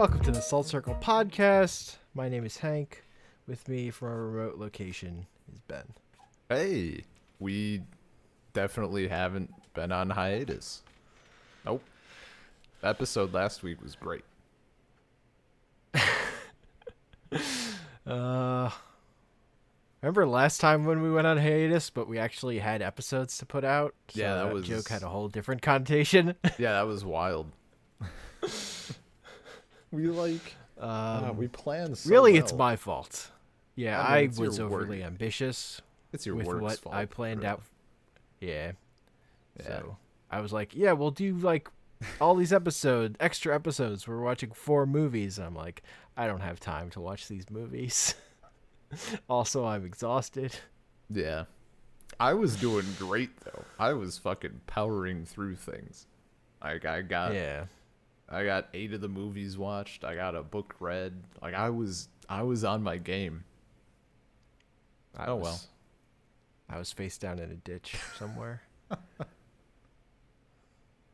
Welcome to the Salt Circle Podcast. My name is Hank. With me from a remote location is Ben. Hey, we definitely haven't been on hiatus. Nope. The episode last week was great. Remember last time when we went on hiatus, but we actually had episodes to put out? So Yeah, that was... joke had a whole different connotation. Yeah, that was wild. We planned so really, well. it's my fault. Yeah, I mean, I it's was your overly work. ambitious It's your with work's what fault. I planned really. out. Yeah. Yeah. So I was like, yeah, we'll do like all these extra episodes. We're watching 4 movies. I'm like, I don't have time to watch these movies. Also, I'm exhausted. Yeah. I was doing great, though. I was fucking powering through things. Like, I got 8 of the movies watched. I got a book read. Like, I was on my game. I was face down in a ditch somewhere.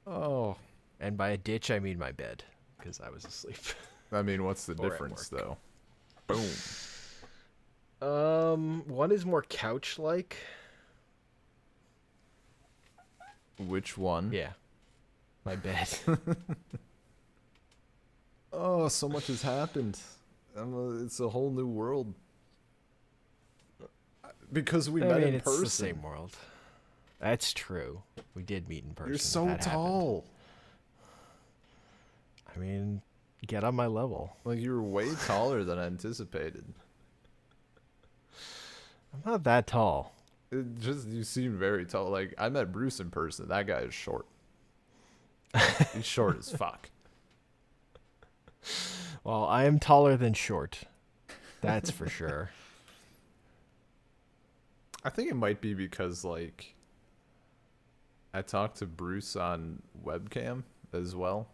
Oh. And by a ditch, I mean my bed, because I was asleep. I mean, what's the Or at difference, work. though? Boom. One is more couch-like. Which one? Yeah. My bed. Oh, so much has happened. It's a whole new world. Because we met in it's person. the same world. That's true. We did meet in person. You're so That happened. tall. I mean, get on my level. Like, you were way taller than anticipated. I'm not that tall. You seem very tall. Like, I met Bruce in person. That guy is short. He's short as fuck. Well, I am taller than short. That's for sure. I think it might be because, like, I talked to Bruce on webcam as well.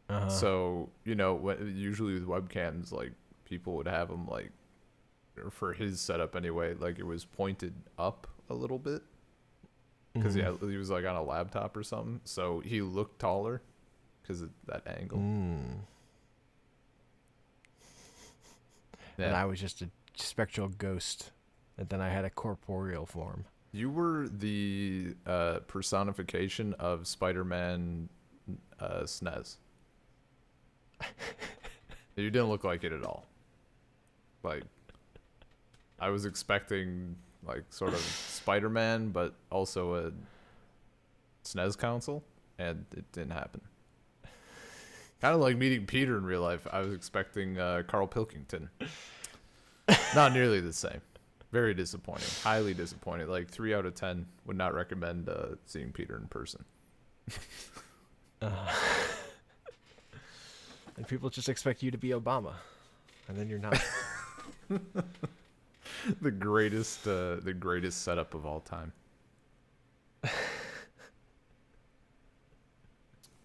Uh-huh. So, usually with webcams, like, people would have them, like, or for his setup anyway, like, it was pointed up a little bit. Because, he was, like, on a laptop or something. So he looked taller because of that angle. Yeah. And I was just a spectral ghost. And then I had a corporeal form. You were the personification of Spider-Man SNES. You didn't look like it at all. Like, I was expecting, like, sort of Spider-Man, but also a SNES console, and it didn't happen. Kind of like meeting Peter in real life. I was expecting Carl Pilkington. Not nearly the same. Very disappointing. Highly disappointed. Like, 3 out of 10 would not recommend seeing Peter in person. And people just expect you to be Obama. And then you're not. The greatest setup of all time.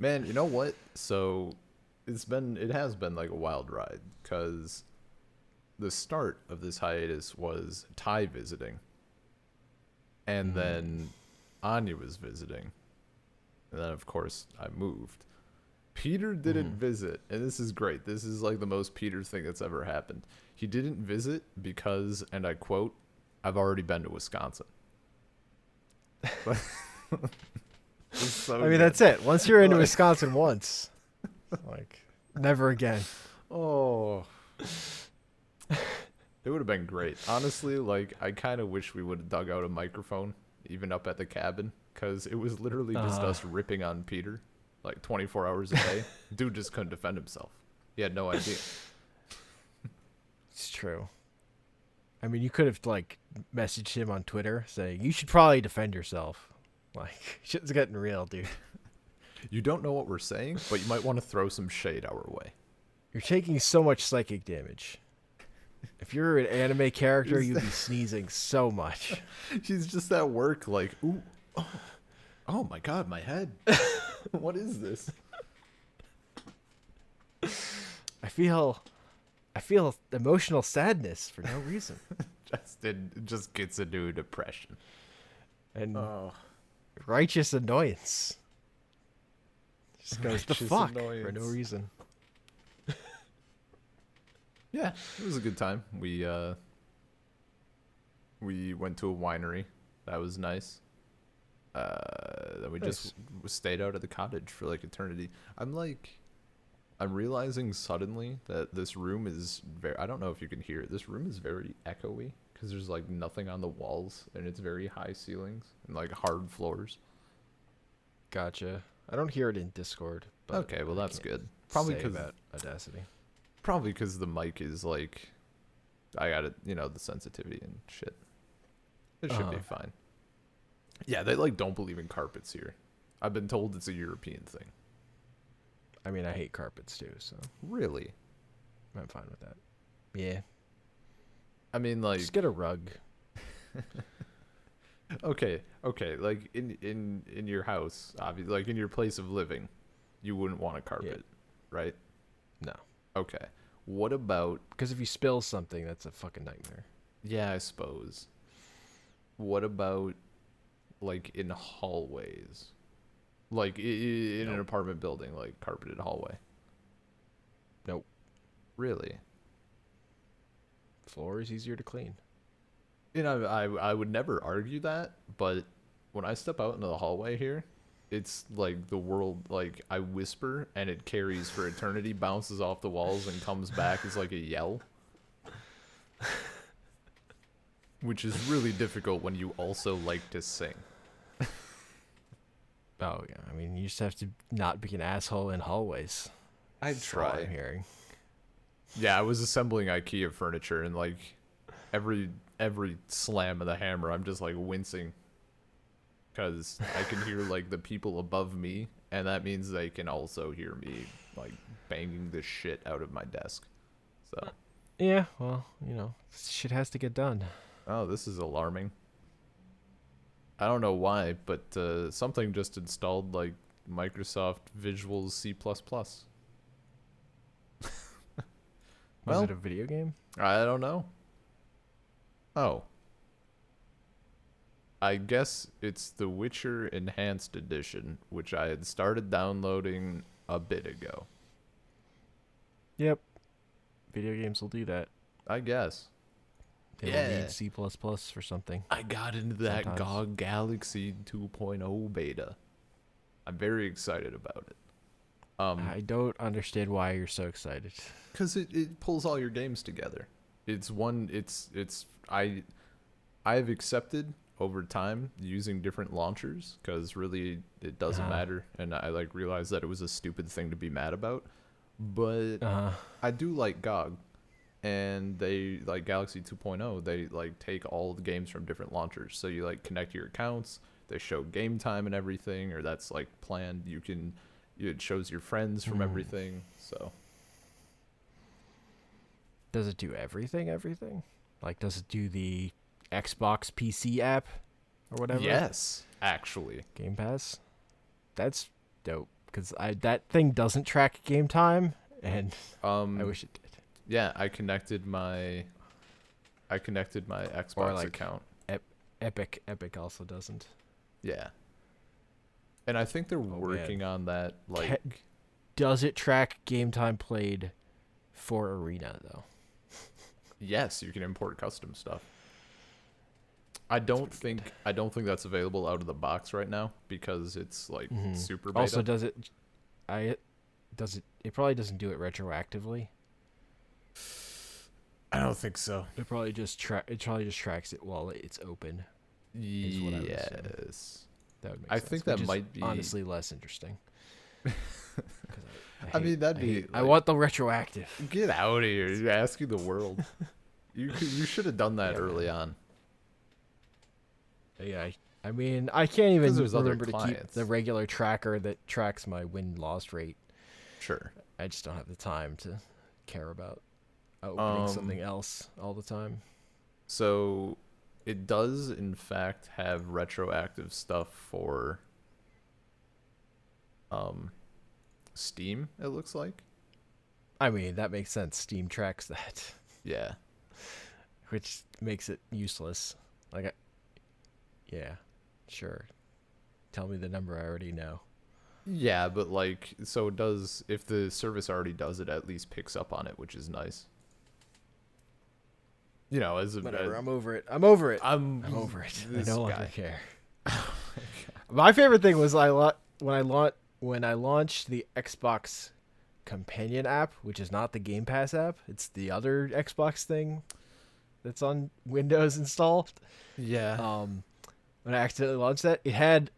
Man, you know what? So it has been like a wild ride, because the start of this hiatus was Ty visiting, and then Anya was visiting, and then of course I moved. Peter didn't visit, and this is great. This is like the most Peter thing that's ever happened. He didn't visit because, and I quote, "I've already been to Wisconsin." So That's it. Once you're into Wisconsin once, like, never again. Oh. It would have been great. Honestly, like, I kind of wish we would have dug out a microphone, even up at the cabin, because it was literally just us ripping on Peter, like, 24 hours a day. Dude just couldn't defend himself. He had no idea. It's true. I mean, you could have, like, messaged him on Twitter saying, you should probably defend yourself. Like, shit's getting real, dude. You don't know what we're saying, but you might want to throw some shade our way. You're taking so much psychic damage. If you're an anime character, you'd be sneezing so much. She's just at work like, ooh, oh my god, my head. What is this? I feel emotional sadness for no reason. It just gets into a depression. And righteous annoyance. Just goes the Righteous fuck for annoyance. no reason. Yeah, it was a good time. We went to a winery. That was nice. Then we Nice. just stayed out at the cottage for like eternity. I'm realizing suddenly that this room is very, I don't know if you can hear it. This room is very echoey because there's like nothing on the walls and it's very high ceilings and like hard floors. Gotcha. I don't hear it in Discord, but Okay, well I that's can't good. Probably say because about Audacity. the mic is like, I got it, the sensitivity and shit. It should be Uh-huh. fine. Yeah, they like don't believe in carpets here. I've been told it's a European thing. I mean, I hate carpets too, so Really? I'm fine with that. Yeah. I mean, like, Just get a rug. okay, like in your house, obviously, like in your place of living, you wouldn't want a carpet, right? No. Okay. What about? Because if you spill something, that's a fucking nightmare. Yeah, I suppose. What about like in hallways, like in an Nope. apartment building, like carpeted hallway? Nope. Really? Floor is easier to clean. I would never argue that, but when I step out into the hallway here, it's like the world, like I whisper and it carries for eternity, bounces off the walls and comes back as like a yell, which is really difficult when you also like to sing. Oh, yeah. I mean, you just have to not be an asshole in hallways. I'd That's all I'm hearing. Yeah, I was assembling IKEA furniture and like every slam of the hammer, I'm just like wincing because I can hear like the people above me, and that means they can also hear me like banging the shit out of my desk. So, Yeah, well, shit has to get done. oh, this is alarming. I don't know why, but something just installed like Microsoft Visual C++. Was Well, it a video game? I don't know. Oh, I guess it's the Witcher Enhanced Edition, which I had started downloading a bit ago. Yep. Video games will do that. I guess. They will Yeah. need C++ for something. I got into that Sometimes. GOG Galaxy 2.0 beta. I'm very excited about it. I don't understand why you're so excited. Because it pulls all your games together. I've accepted over time using different launchers because really it doesn't matter, and I like realized that it was a stupid thing to be mad about. But I do like GOG, and they like Galaxy 2.0. They like take all the games from different launchers, so you like connect your accounts. They show game time and everything, or that's like planned. It shows your friends from everything. So Does it do everything? Everything? Like, does it do the Xbox PC app or whatever? yes, actually, Game Pass? That's dope. Because that thing doesn't track game time, and I wish it did. yeah, I connected my Xbox Or like account. Epic also doesn't. Yeah. And I think they're working on that, like... Does it track game time played for Arena, though? Yes, you can import custom stuff. I don't think that's available out of the box right now because it's like super beta. Also, it probably doesn't do it retroactively. I don't think so. It probably just tracks it while it's open. Is what I would assume. Yes. That would make I sense, think which that is might be honestly less interesting. I mean, that'd be I like- want the retroactive. Get out of here. You're asking the world. You should have done that Yeah, early man. on. Yeah, I mean, I can't even 'Cause there's other remember to keep clients. the regular tracker that tracks my win-loss rate. Sure. I just don't have the time to care about opening something else all the time. So it does in fact have retroactive stuff for Steam, it looks like. I mean, that makes sense. Steam tracks that, Yeah. which makes it useless. Like, yeah, sure. Tell me the number I already know. Yeah, but like, so it does, if the service already does it, at least picks up on it, which is nice. you know, Whatever. I'm over it. I'm over it. I'm I'm over it. I this no longer guy. care. My favorite thing was when I launched the Xbox companion app, which is not the Game Pass app. It's the other Xbox thing that's on Windows installed. Yeah. When I accidentally launched that, it had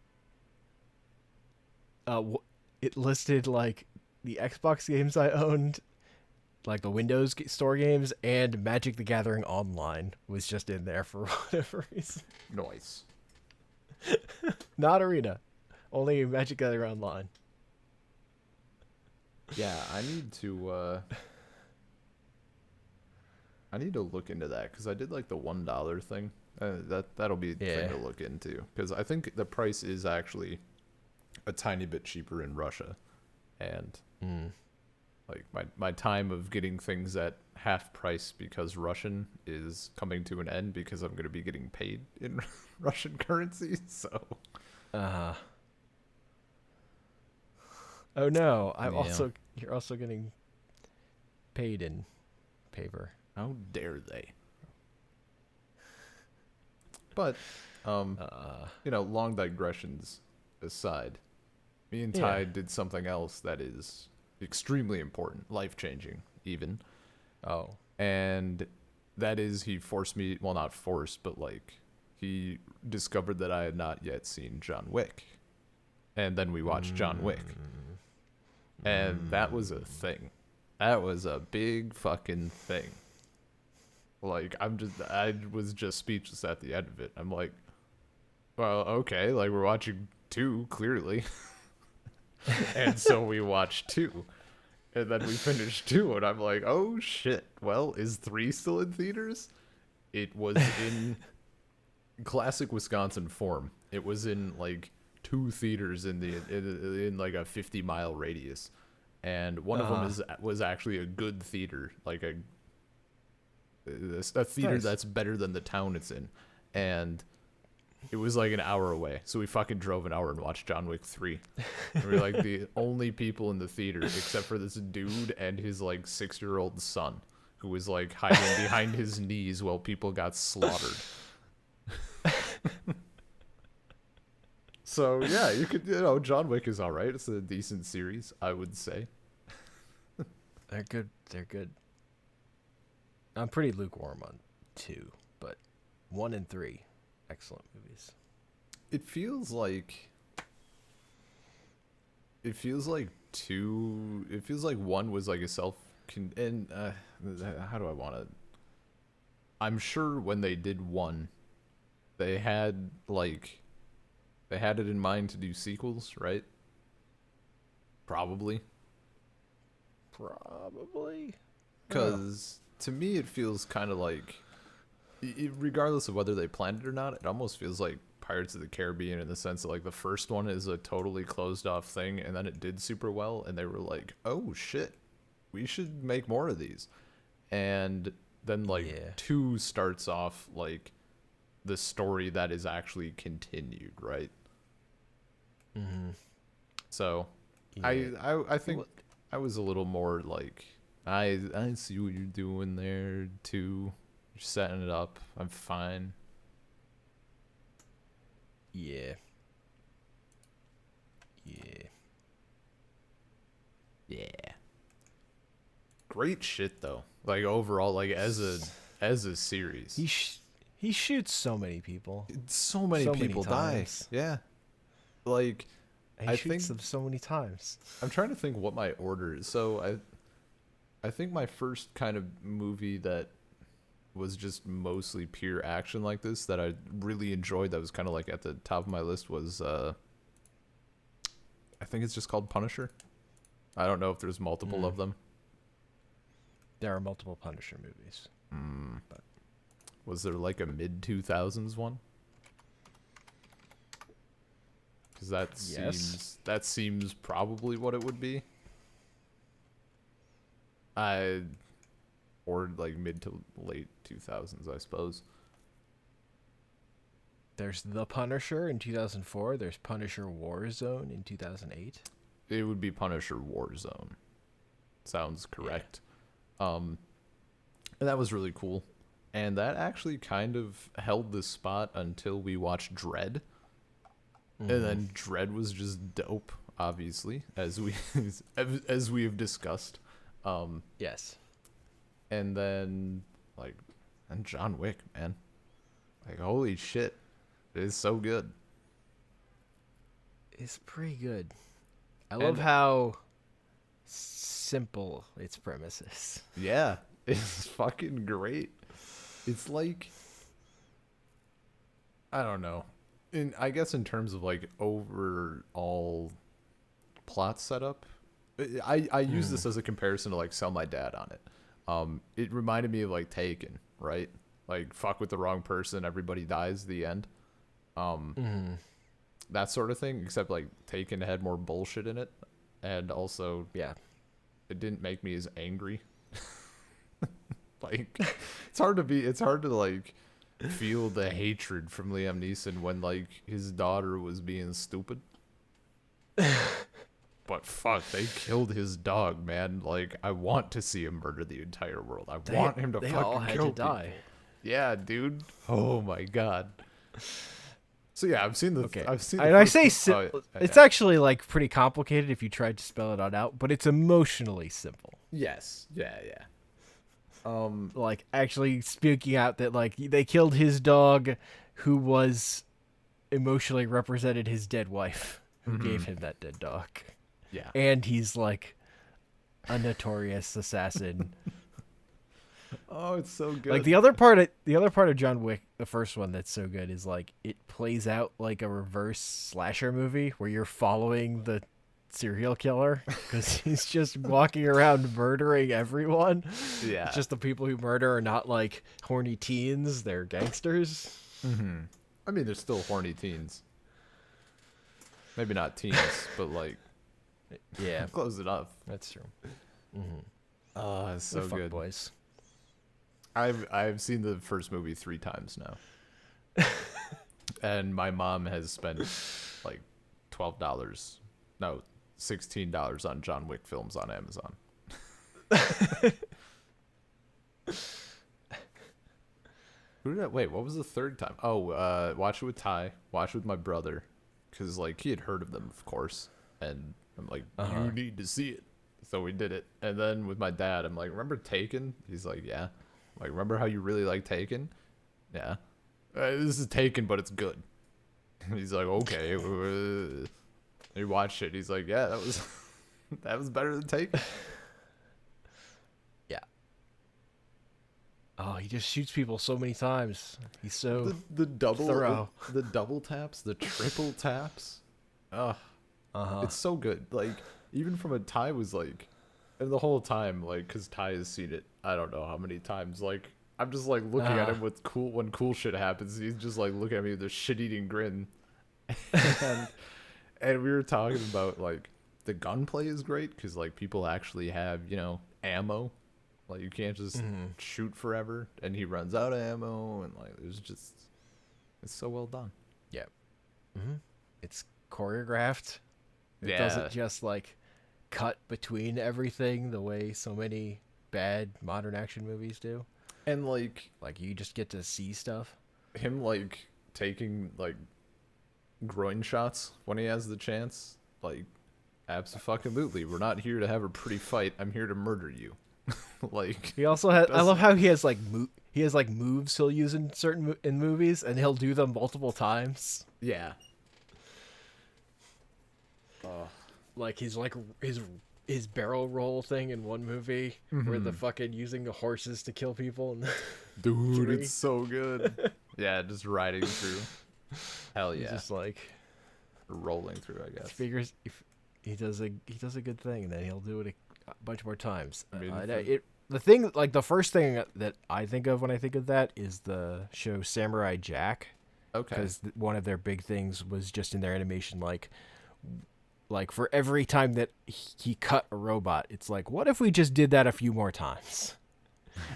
it listed like the Xbox games I owned, like the Windows Store games, and Magic the Gathering Online was just in there for whatever reason. Noise. Not Arena, only Magic the Gathering Online. Yeah, I need to look into that because I did like the $1 thing. That'll be a thing to look into because I think the price is actually a tiny bit cheaper in Russia, and like my time of getting things at half price because Russian is coming to an end because I'm going to be getting paid in Russian currency. So, oh no, you're also getting paid in paper. How dare they? But, long digressions aside, me and Ty did something else that is extremely important, life-changing, even. Oh. And that is he forced me, well, not forced, but, like, he discovered that I had not yet seen John Wick. And then we watched John Wick. And that was a thing. That was a big fucking thing. Like, I was just speechless at the end of it. I'm like, well, okay, like, we're watching 2, clearly. And so we watched 2. And then we finished 2, and I'm like, oh, shit. Well, is 3 still in theaters? It was in classic Wisconsin form. It was in, like, 2 theaters in like, a 50-mile radius. And one of them was actually a good theater, like a theater that's better than the town it's in, and it was like an hour away. So we fucking drove an hour and watched John Wick 3. And we were like the only people in the theater except for this dude and his like 6-year-old son, who was like hiding behind his knees while people got slaughtered. So yeah, you could, John Wick is all right. It's a decent series, I would say. They're good. They're good. I'm pretty lukewarm on 2, but 1 and 3, excellent movies. It feels like 2. It feels like 1 was like a how do I want to? I'm sure when they did 1, they had it in mind to do sequels, right? Probably. Because to me, it feels kind of like, regardless of whether they planned it or not, it almost feels like Pirates of the Caribbean in the sense that, like, the first one is a totally closed off thing, and then it did super well, and they were like, oh shit, we should make more of these. And then, like, 2 starts off, like, the story that is actually continued, right? Mm-hmm. So, I think I was a little more like, I see what you're doing there, too. You're setting it up. I'm fine. Yeah. Great shit, though. Like, overall, like, as a series. He shoots so many people. So many people die. Yeah. Like, he shoots them so many times. I'm trying to think what my order is. So, I think my first kind of movie that was just mostly pure action like this that I really enjoyed, that was kind of like at the top of my list, was I think it's just called Punisher. I don't know if there's multiple of them. There are multiple Punisher movies. But was there like a mid-2000s one? Because that seems probably what it would be. Or like mid to late 2000s, I suppose. There's The Punisher in 2004. There's Punisher Warzone in 2008. It would be Punisher Warzone. Sounds correct. And that was really cool. And that actually kind of held the spot until we watched Dread. And then Dread was just dope, obviously, as we as we have discussed. Yes. And then and John Wick, man. Like, holy shit. It is so good. It's pretty good. I love how simple its premise is. Yeah, it's fucking great. It's like, I don't know. I guess in terms of like overall plot setup, I use this as a comparison to like Sell My Dad on it. It reminded me of like Taken, right? Like, fuck with the wrong person, everybody dies, the end. That sort of thing, except like Taken had more bullshit in it, and also it didn't make me as angry. Like, it's hard to like feel the hatred from Liam Neeson when like his daughter was being stupid. But fuck, they killed his dog, man. Like, I want to see him murder the entire world. I want him to they fucking all had kill to die. people. Yeah, dude. Oh my god. So yeah, I've seen the. Okay. I've seen. And I say it's actually like pretty complicated if you tried to spell it out, but it's emotionally simple. Yes. Yeah. Yeah. Like actually speaking out that like they killed his dog, who was emotionally represented his dead wife, who gave him that dead dog. Yeah. And he's like a notorious assassin. Oh, it's so good. Like the other part of John Wick, the first one that's so good is like it plays out like a reverse slasher movie where you're following the serial killer because he's just walking around murdering everyone. Yeah. It's just the people who murder are not like horny teens, they're gangsters. I mean, they're still horny teens. Maybe not teens, but like, yeah, close enough. That's true. Oh, it's so Fuck good. boys. I've seen the first movie 3 times now. And my mom has spent like $12, no, $16 on John Wick films on Amazon. Wait, what was the third time? Oh, watch it with Ty, watch it with my brother, because like he had heard of them, of course, and I'm like, you need to see it. So we did it. And then with my dad, I'm like, remember Taken? He's like, yeah. I'm like, remember how you really like Taken? Yeah. This is Taken, but it's good. And he's like, okay. He watched it. He's like, yeah, that was better than Taken. Yeah. Oh, he just shoots people so many times. He's so the double thorough. The double taps, the triple taps. It's so good. Like, even from a Ty was like, and the whole time, like, because Ty has seen it, I don't know how many times. Like, I'm just like looking at him with when cool shit happens. He's just like looking at me with a shit-eating grin. And we were talking about like the gunplay is great because like people actually have, you know, ammo. Like, you can't just shoot forever, and he runs out of ammo, and like it's so well done. Yeah. It's choreographed. It doesn't just like cut between everything the way so many bad modern action movies do. And like you just get to see stuff. Him like taking like groin shots when he has the chance. Like, absolutely. We're not here to have a pretty fight. I'm here to murder you. Like, he also has. I love how he has like moves he'll use in certain in movies, and he'll do them multiple times. Yeah. Like he's like his barrel roll thing in one movie where the fucking using the horses to kill people. And dude, it's so good. Yeah, just riding through. Hell yeah. He's just like rolling through, I guess. Figures if he does a good thing, and then he'll do it a bunch more times. The first thing that I think of when I think of that is the show Samurai Jack. Okay. Because one of their big things was just in their animation, like for every time that he cut a robot, it's like, what if we just did that a few more times?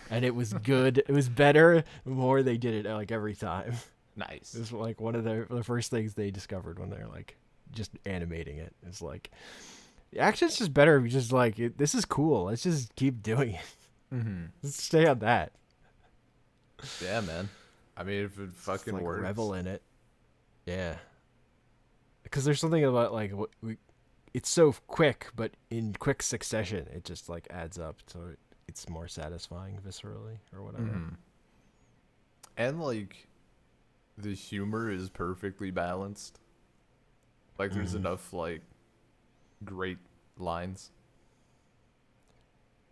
And it was good. It was better the more they did it, like, every time. Nice. It was like one of the first things they discovered when they're like just animating it. It's like, the action's just better if you just like, this is cool. Let's just keep doing it. Let's stay on that. Yeah, man. I mean, if it Just, fucking like, works. revel in it. Yeah. Because there's something about like it's so quick, but in quick succession, it just like adds up, so it's more satisfying viscerally or whatever. Mhm. And like the humor is perfectly balanced. Like there's Hmm. enough like great lines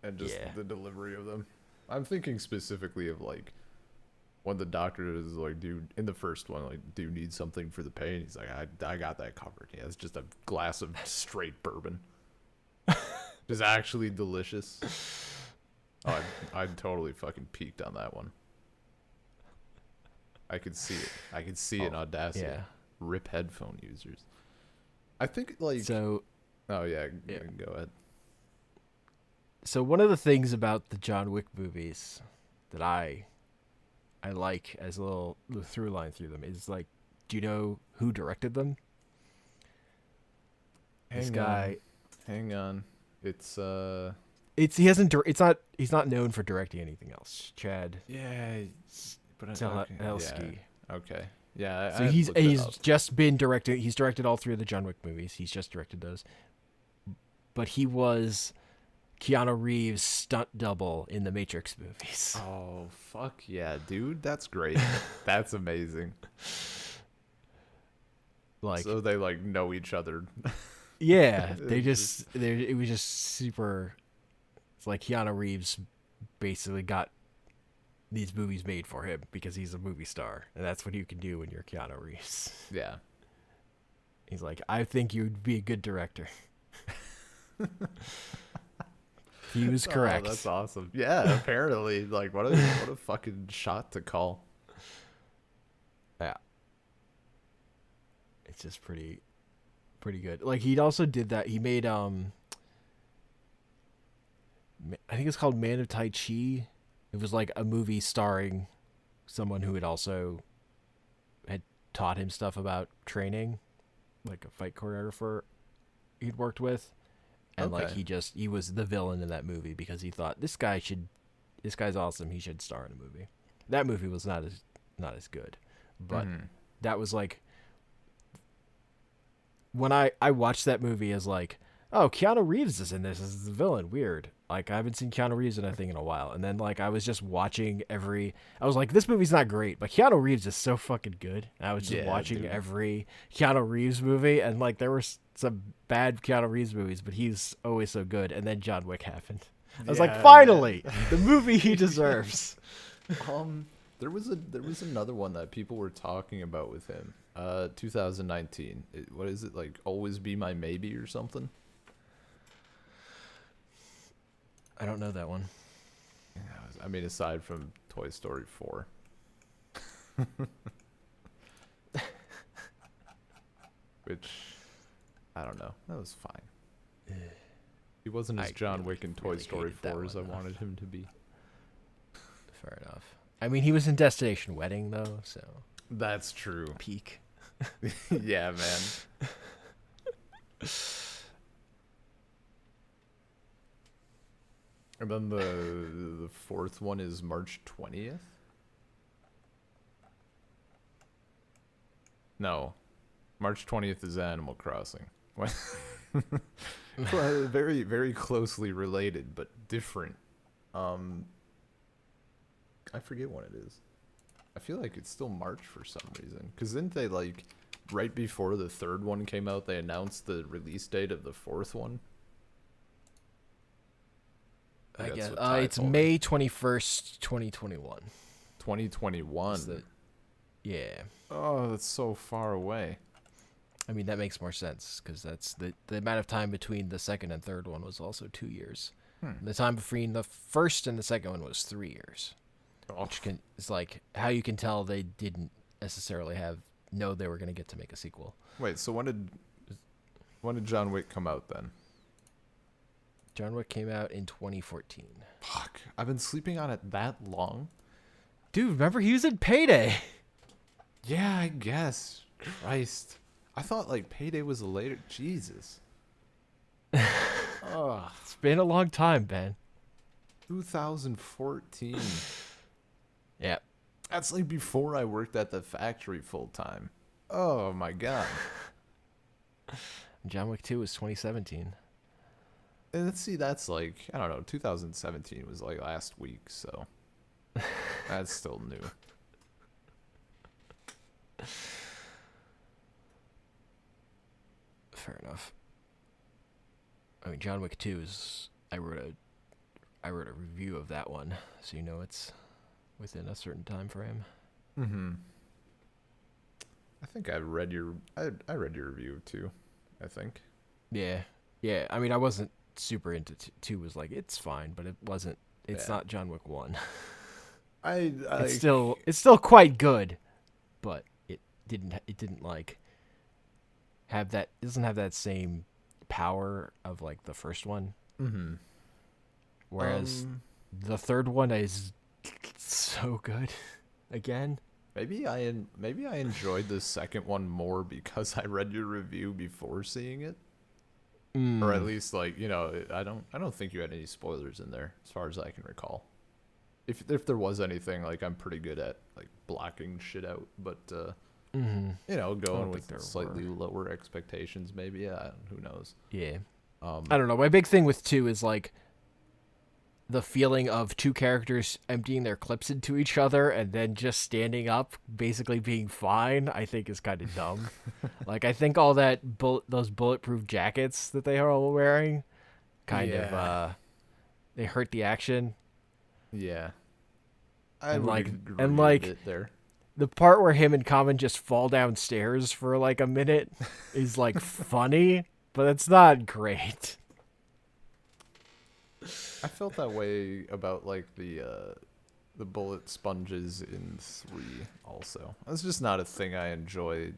and just Yeah. the delivery of them. I'm thinking specifically of like when the doctor is like, dude, in the first one, like, do you need something for the pain? He's like, I got that covered. Yeah, it's just a glass of straight bourbon. It's actually delicious. Oh, I totally fucking peaked on that one. I could see it. I could see it in Oh, Audacity. yeah. Rip headphone users. I think like, So oh yeah, yeah. go ahead. So one of the things about the John Wick movies that I like as a little through line through them is like, do you know who directed them? This Hang on, guy. hang on. It's It's he hasn't. It's not. He's not known for directing anything else. Chad yeah, but okay, yeah, Stahelski. okay, yeah. I So had looked it he's up. just been directing. He's directed all three of the John Wick movies. He's just directed those. But he was Keanu Reeves' stunt double in the Matrix movies. Oh fuck yeah, dude, that's great. That's amazing. Like, So they like know each other. yeah, they It's just just they it was just super. It's like Keanu Reeves basically got these movies made for him because he's a movie star, and that's what you can do when you're Keanu Reeves. yeah. He's like, I think you'd be a good director. He was correct. Oh, that's awesome. Yeah, apparently, like what a fucking shot to call. Yeah, it's just pretty good. Like he also did that. He made I think it's called Man of Tai Chi. It was like a movie starring someone who had also had taught him stuff about training, like a fight choreographer he'd worked with. And like Okay. he was the villain in that movie because he thought this guy's awesome, he should star in a movie. That movie was not as good. But Mhm. that was like when I watched that movie as like, oh, Keanu Reeves is in this as the villain. Weird. Like I haven't seen Keanu Reeves in a thing in a while. And then like I was just watching I was like, this movie's not great, but Keanu Reeves is so fucking good. And I was just Yeah, watching dude. every Keanu Reeves movie, and like there were some bad Keanu Reeves movies, but he's always so good. And then John Wick happened. I was like, Yeah, finally, man. the movie he deserves. There was another one that people were talking about with him. 2019. What is it like? Always be my maybe or something. I don't know that one. Yeah, I mean, aside from Toy Story 4. Which I don't know. That was fine. He wasn't as I John really, Wick in Toy really Story hated that 4 as I one, though. wanted him to be. Fair enough. I mean, he was in Destination Wedding though, so That's true. peak. Yeah, man. And then the fourth one is March 20th? No. March 20th is Animal Crossing. Well, very very closely related but different. Um I forget what it is. I feel like it's still March for some reason. Cuz didn't they like right before the third one came out they announced the release date of the fourth one? I That's guess what Ty it's told me. May 21st, 2021. 2021. Is the yeah. Oh, that's so far away. I mean that makes more sense because that's the amount of time between the second and third one was also 2 years. Hmm. The time between the first and the second one was 3 years, Oh, which is like how you can tell they didn't necessarily know they were going to get to make a sequel. wait, so when did John Wick come out then? John Wick came out in 2014. Fuck, I've been sleeping on it that long. Dude, remember he was in Payday? Yeah, I guess. Christ, I thought like Payday was later. Jesus. Oh, It's been a long time, Ben. 2014. Yeah. That's like before I worked at the factory full time. Oh my god. John Wick 2 was 2017. And let's see, that's like, I don't know, 2017 was like last week, so that's still new. Fair enough. I mean, John Wick 2 is. I wrote a review of that one, so you know it's within a certain time frame. Mm-hmm. I think I read your review too, I think. Yeah, yeah. I mean, I wasn't super into two. Was like it's fine, but it wasn't. It's not John Wick 1. It's still quite good, but it didn't like have that. It doesn't have that same power of like the first one. Mm-hmm. Whereas the third one is so good. Again, maybe I enjoyed the second one more because I read your review before seeing it, or at least like I don't think you had any spoilers in there as far as I can recall. If there was anything, like I'm pretty good at like blocking shit out, but going with slightly lower expectations, maybe. Yeah, who knows? Yeah. I don't know. My big thing with 2 is like the feeling of two characters emptying their clips into each other and then just standing up, basically being fine, I think is kind of dumb. Like, I think all that those bulletproof jackets that they are all wearing kind of they hurt the action. Yeah. And there. The part where him and Common just fall downstairs for like a minute is like funny, but it's not great. I felt that way about like the bullet sponges in 3 also. That's just not a thing I enjoyed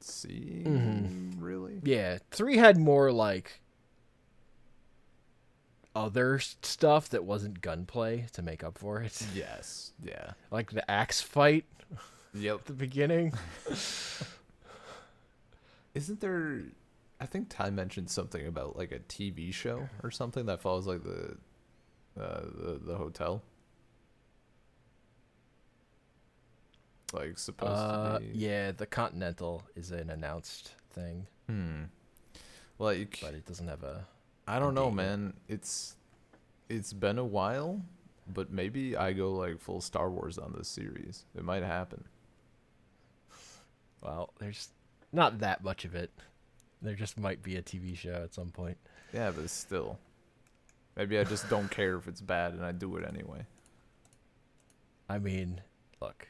seeing, really. Yeah, 3 had more like other stuff that wasn't gunplay to make up for it. Yes, yeah. Like the axe fight at the beginning. Isn't there... I think Ty mentioned something about like a TV show or something that follows like the hotel. Like supposed to be. Yeah, the Continental is an announced thing. Like, but it doesn't have a. I don't know, man. It's been a while, but maybe I go like full Star Wars on this series. It might happen. Well, there's not that much of it. There just might be a TV show at some point. Yeah, but still. Maybe I just don't care if it's bad and I do it anyway. I mean, look.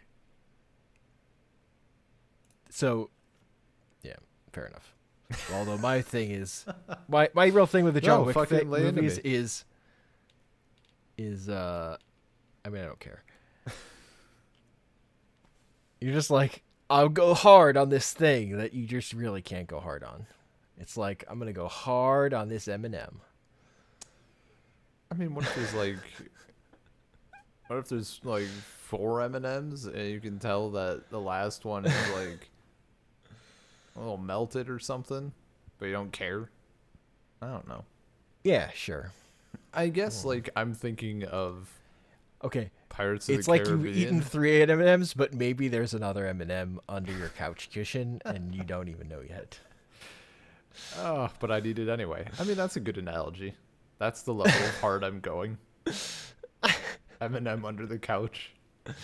So, yeah, fair enough. Although my thing is, my real thing with the John Wick movies is I mean, I don't care. You're just like, I'll go hard on this thing that you just really can't go hard on. It's like, I'm gonna go hard on this M&M. I mean, what if there's like 4 M&Ms and you can tell that the last one is like a little melted or something, but you don't care? I don't know. Yeah, sure. I guess like I'm thinking of Pirates of the Caribbean. It's like you've eaten 3 M&Ms, but maybe there's another M&M under your couch cushion and you don't even know yet. Oh, but I need it anyway. I mean, that's a good analogy. That's the level of hard I'm going. M&M under the couch. I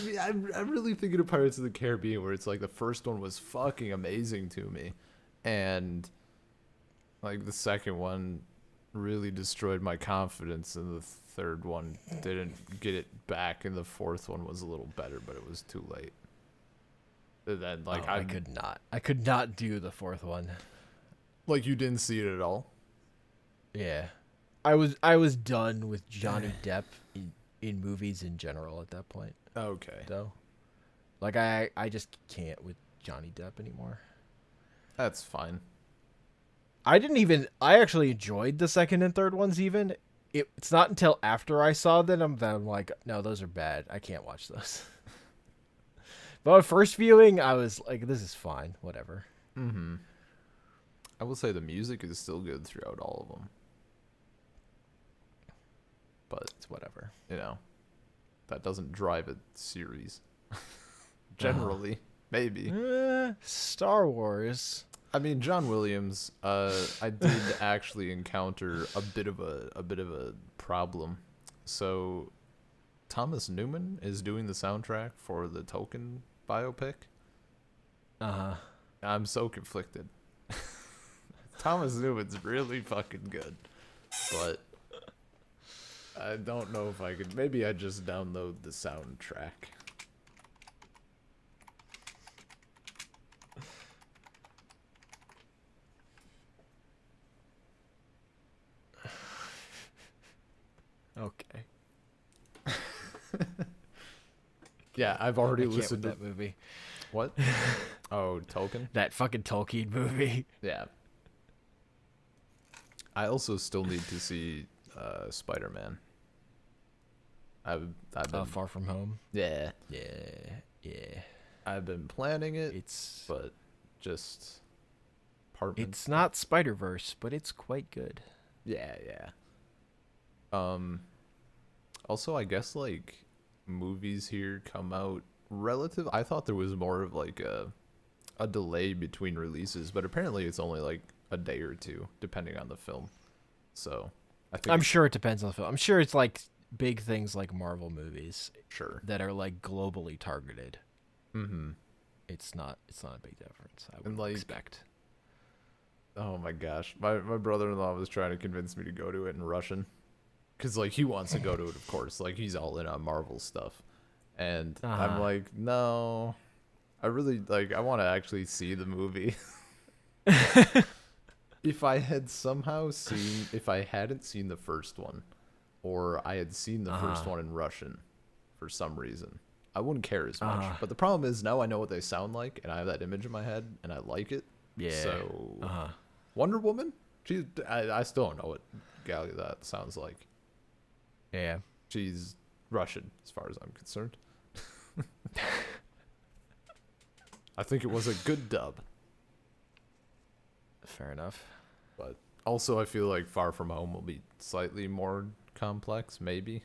mean, I'm really thinking of Pirates of the Caribbean, where it's like the first one was fucking amazing to me, and like the second one really destroyed my confidence, and the third one didn't get it back, and the fourth one was a little better, but it was too late. And then like I could not do the fourth one. Like, you didn't see it at all? Yeah. I was done with Johnny Depp in movies in general at that point. Okay. Though. Like, I just can't with Johnny Depp anymore. That's fine. I actually enjoyed the second and third ones even. It's not until after I saw them that I'm like, no, those are bad. I can't watch those. But at first viewing, I was like, this is fine. Whatever. Mm-hmm. I will say the music is still good throughout all of them. but It's whatever. you know, that doesn't drive a series. Generally, maybe. Star Wars. I mean, John Williams. I did actually encounter a bit of a problem. So, Thomas Newman is doing the soundtrack for the Tolkien biopic. Uh-huh. I'm so conflicted. Thomas Newman's really fucking good, but I don't know if I could. Maybe I just download the soundtrack. Okay. Yeah, I've already I can't listened with to that movie. what? Oh, Tolkien. That fucking Tolkien movie. Yeah. I also still need to see Spider-Man. I've been Far From Home. yeah. Yeah. I've been planning it, It's but just apartment. it's not Spider-Verse, but it's quite good. Yeah. Also, I guess like movies here come out relative. I thought there was more of like a delay between releases, but apparently it's only like a day or two, depending on the film. So I think I'm sure it depends on the film. I'm sure it's like big things like Marvel movies sure. that are like globally targeted. Mm-hmm. It's not a big difference. I And, would like, expect. Oh my gosh, my brother-in-law was trying to convince me to go to it in Russian, cause like he wants to go to it, of course. Like he's all in on Marvel stuff, and I'm like, no, I really like. I want to actually see the movie. If I hadn't seen the first one, or I had seen the first one in Russian, for some reason, I wouldn't care as much. But the problem is now I know what they sound like, and I have that image in my head, and I like it. Yeah. So, Wonder Woman? I still don't know what Gal that sounds like. Yeah. She's Russian, as far as I'm concerned. I think it was a good dub. Fair enough. But also, I feel like Far From Home will be slightly more complex, maybe.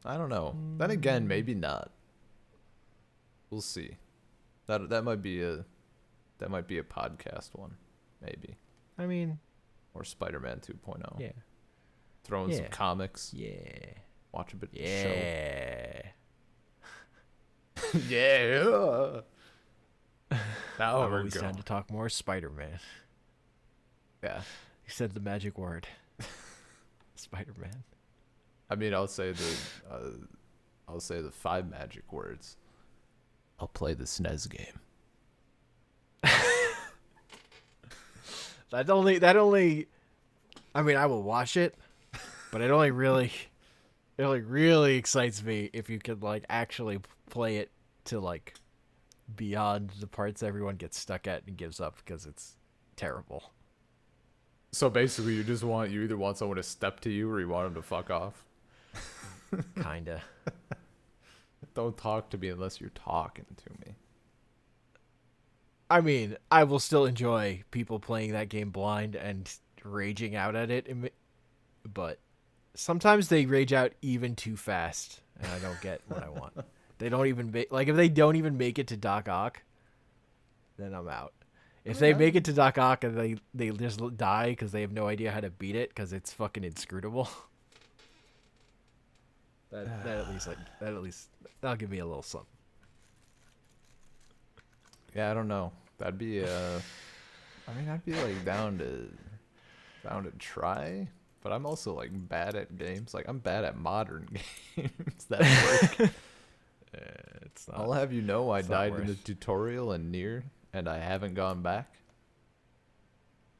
I don't know. Then again, maybe not. We'll see. That might be a podcast one, maybe. I mean, Or Spider-Man 2.0. yeah. Throw in some comics. Yeah. Watch a bit of the Yeah. show. Yeah. Now Oh, we're it's time to talk more Spider-Man. Yeah. He said the magic word. Spider-Man. I mean, I'll say the 5 magic words. I'll play the SNES game. That only I mean, I will watch it, but it only really excites me if you could like actually play it to like beyond the parts everyone gets stuck at and gives up because it's terrible. So basically, you either want someone to step to you or you want them to fuck off. Kinda. Don't talk to me unless you're talking to me. I mean, I will still enjoy people playing that game blind and raging out at it, but sometimes they rage out even too fast, and I don't get what I want. They don't even if they don't even make it to Doc Ock, then I'm out. If they make it to Doc Ock and they just die because they have no idea how to beat it because it's fucking inscrutable, that'll give me a little something. Yeah, I don't know. That'd be I mean, I'd be like down to try, but I'm also like bad at games. Like I'm bad at modern games that work. It's not. I'll have you know I died in the worth. tutorial in Nier, and I haven't gone back.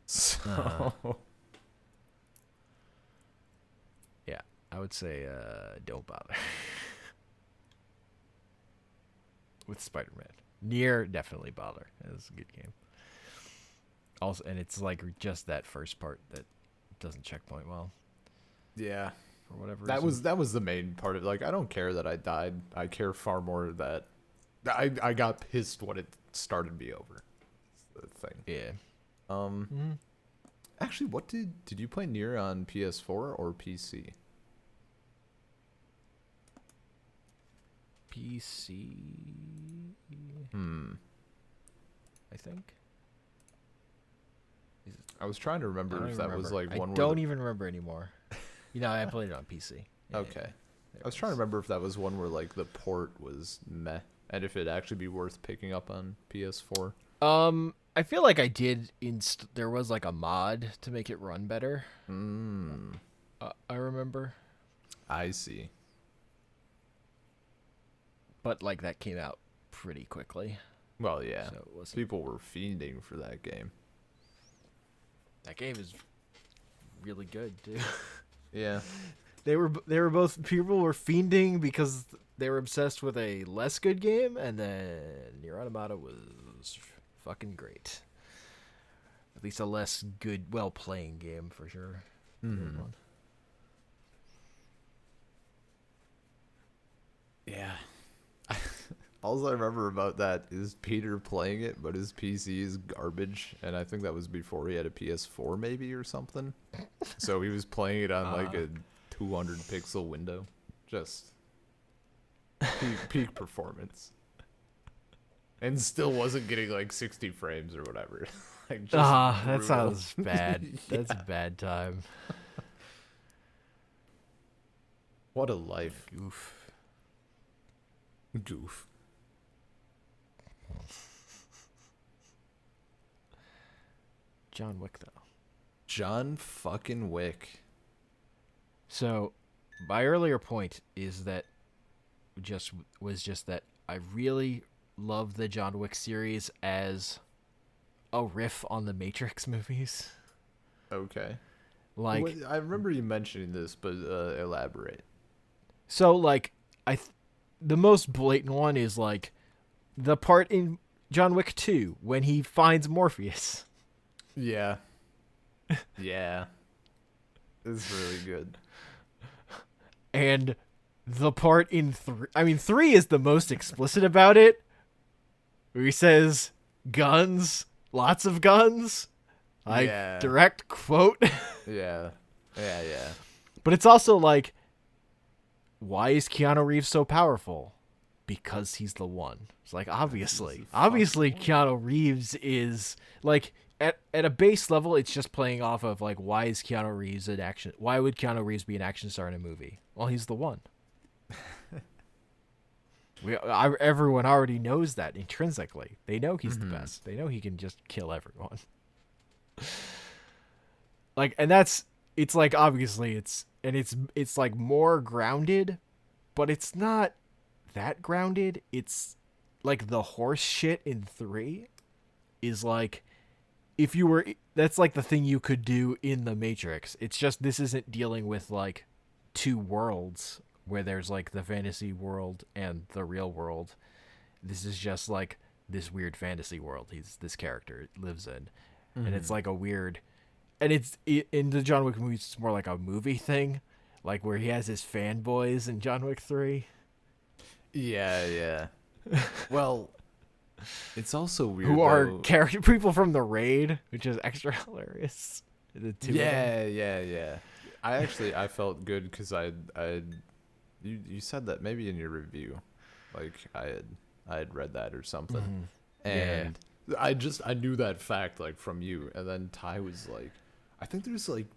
So Yeah, I would say don't bother with Spider-Man. Nier, definitely bother. It's a good game. Also, and it's like just that first part that doesn't checkpoint well yeah, for whatever reason. that was the main part of it. Like I don't care that I died. I care far more that I got pissed when it started me over. That's the thing. Yeah. Actually, what did you play Nier on PS4 or PC? PC. I think. I was trying to remember if that was like one. I don't even remember anymore. I played it on PC. Yeah, okay. I was trying to remember if that was one where like the port was meh, and if it'd actually be worth picking up on PS4. I feel like I did. There was like a mod to make it run better. I remember. I see. But like that came out pretty quickly. Well, yeah. So it wasn't... People were fiending for that game. That game is really good, dude. Yeah. They were both, people were fiending because they were obsessed with a less good game, and then Nier Automata was fucking great. At least a less good, well-playing game for sure. Yeah. All I remember about that is Peter playing it, but his PC is garbage, and I think that was before he had a PS4 maybe or something. So he was playing it on like a 200 pixel window. Just peak performance. And still wasn't getting like 60 frames or whatever. Like that sounds bad. That's a bad time. What a life. Goof. John Wick, though. John fucking Wick. So, my earlier point is that was just that I really love the John Wick series as a riff on the Matrix movies. Okay. Like, I remember you mentioning this, but elaborate. So, like, the most blatant one is like the part in John Wick 2 when he finds Morpheus. Yeah. Yeah. It's really good. And the part in 3, I mean 3 is the most explicit about it. Where he says guns, lots of guns. Direct quote. Yeah. Yeah. But it's also like, why is Keanu Reeves so powerful? Because he's the one. It's like, obviously Keanu Reeves is like, at a base level, it's just playing off of like, why is Keanu Reeves an action? Why would Keanu Reeves be an action star in a movie? Well, he's the one. Everyone already knows that intrinsically. They know he's the best. They know he can just kill everyone. Like, and it's like, obviously it's like more grounded, but it's not that grounded. It's like the horse shit in 3 is like, that's like the thing you could do in the Matrix. It's just, this isn't dealing with like two worlds where there's like the fantasy world and the real world. This is just like this weird fantasy world this character lives in. And it's like a weird, and in the John Wick movies, it's more like a movie thing, like where he has his fanboys in John Wick 3. Yeah. Well, it's also weird. Who are people from the raid, which is extra hilarious. The two. Yeah. I felt good because you said that maybe in your review, like I had read that or something, and I knew that fact like from you, and then Ty was like, I think there's like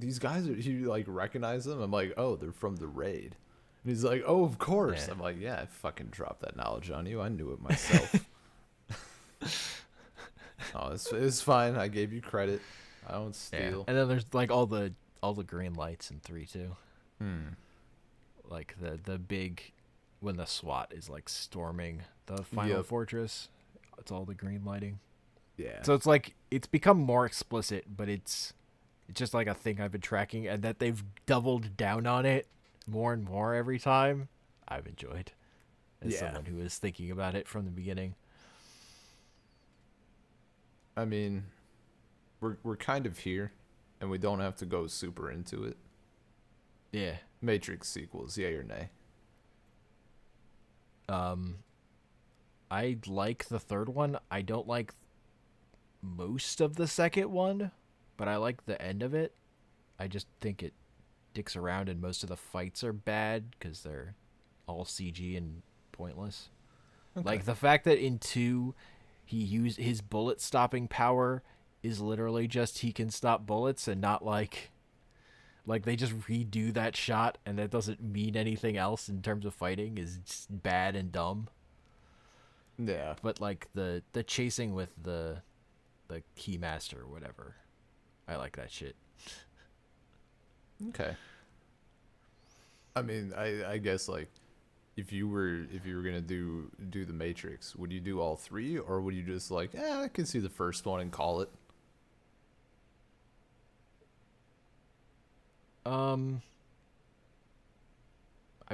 these guys he like recognized them. I'm like, oh, they're from the raid. And he's like, oh, of course. I'm like, yeah, I fucking dropped that knowledge on you. I knew it myself. Oh, it's fine. I gave you credit. I don't steal. Yeah. And then there's like all the green lights in 3 too. Like the big, when the SWAT is like storming the final fortress, it's all the green lighting. Yeah. So it's like, it's become more explicit, but it's just like a thing I've been tracking, and that they've doubled down on it more and more every time. I've enjoyed as someone who is thinking about it from the beginning. I mean, we're kind of here, and we don't have to go super into it. Yeah. Matrix sequels, yay or nay? I like the third one. I don't like most of the second one, but I like the end of it. I just think it dicks around, and most of the fights are bad because they're all CG and pointless. Okay. Like the fact that in 2 he used his bullet stopping power is literally just he can stop bullets and not like they just redo that shot and that doesn't mean anything else in terms of fighting is just bad and dumb. Yeah. But like the chasing with the keymaster or whatever, I like that shit. Okay. I mean, I guess like if you were gonna do the Matrix, would you do all 3 or would you just like, I can see the first one and call it? I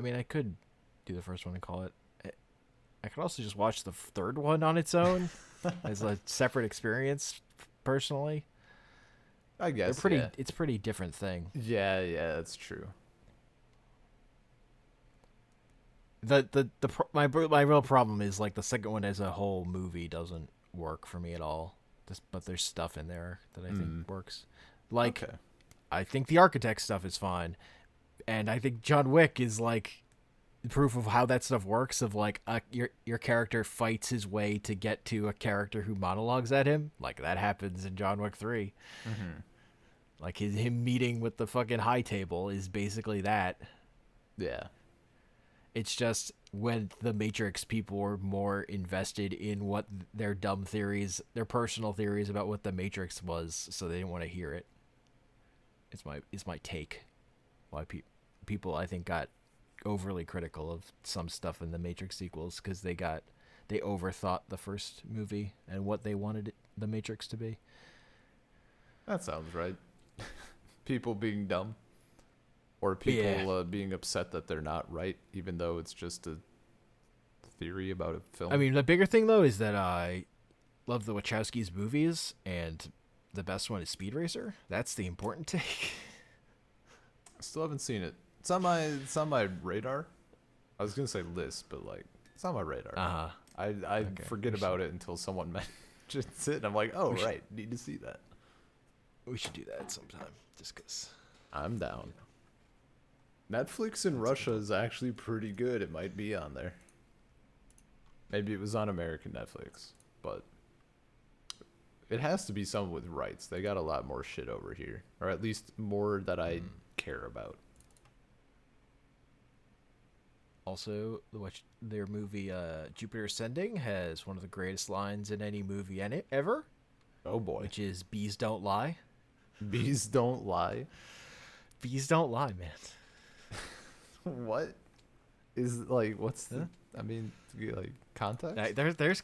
mean, I could do the first one and call it. I could also just watch the third one on its own as a separate experience. Personally, I guess they're pretty. Yeah. It's a pretty different thing. Yeah, that's true. My real problem is like the second one as a whole movie doesn't work for me at all. But there's stuff in there that I think works. Like, Okay. I think the architect stuff is fine, and I think John Wick is like proof of how that stuff works. Of like your character fights his way to get to a character who monologues at him. Like that happens in John Wick 3. Mm-hmm. Like him meeting with the fucking high table is basically that. Yeah. It's just when the Matrix people were more invested in what their dumb theories, their personal theories about what the Matrix was, so they didn't want to hear it. It's my take. Why people I think got overly critical of some stuff in the Matrix sequels because they overthought the first movie and what they wanted the Matrix to be. That sounds right. People being dumb. Or people being upset that they're not right, even though it's just a theory about a film. I mean, the bigger thing, though, is that I love the Wachowskis' movies, and the best one is Speed Racer. That's the important take. I still haven't seen it. It's on my radar. I was going to say list, but, like, it's on my radar. Uh-huh. I forget about it until someone mentions it, and I'm like, right, need to see that. We should do that sometime, just because. I'm down. Netflix in Russia is actually pretty good. It might be on there. Maybe it was on American Netflix, but it has to be someone with rights. They got a lot more shit over here, or at least more that I care about. Also, their movie Jupiter Ascending has one of the greatest lines in any movie ever. Oh boy. Which is, bees don't lie. Bees don't lie? Bees don't lie, man. What is like? What's the? I mean, like context. There's,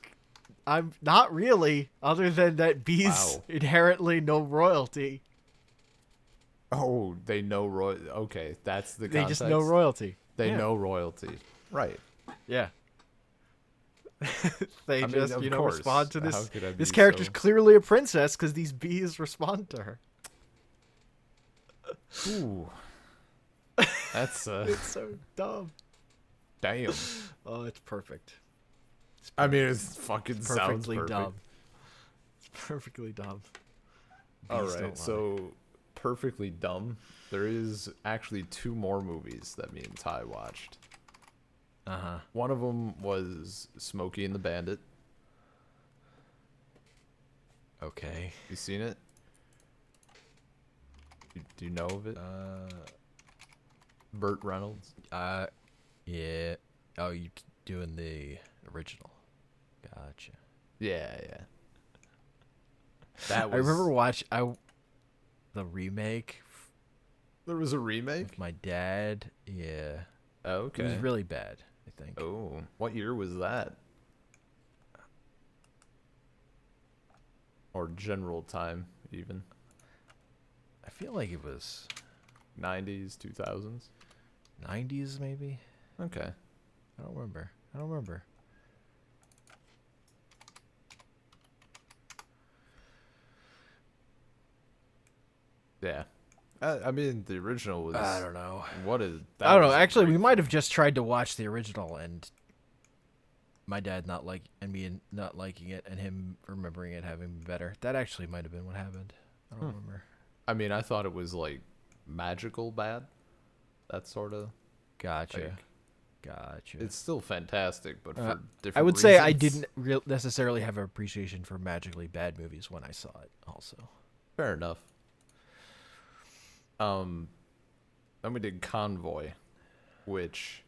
I'm not really. Other than that, bees inherently know royalty. Oh, they know Okay, that's the. They context? just know royalty. They know royalty, right? Yeah. They just course. respond to this. This character's clearly a princess because these bees respond to her. Ooh. That's it's so dumb. Damn. Oh, it's perfect. I mean, it's fucking sounds perfect. Dumb. It's perfectly dumb. All right, so perfectly dumb. There is actually 2 more movies that me and Ty watched. Uh-huh. One of them was Smokey and the Bandit. Okay. You seen it? Do you know of it? Burt Reynolds. Yeah. Oh, you doing the original? Gotcha. Yeah. That was. I remember watching the remake. There was a remake with my dad. Yeah. Oh, okay. It was really bad, I think. Oh, what year was that? Or general time, even. I feel like it was 90s, 2000s. 90s, maybe. Okay. I don't remember. Yeah. I mean, the original was. I don't know. What is? I don't know. Actually, we might have just tried to watch the original, and my dad not liking it, and him remembering it having been better. That actually might have been what happened. I don't remember. I mean, I thought it was like magical bad. That sort of. Gotcha. Gotcha. It's still fantastic, but for different I would say I reasons. didn't necessarily have an appreciation for magically bad movies when I saw it. Also, Fair enough. Um, then we did Convoy, which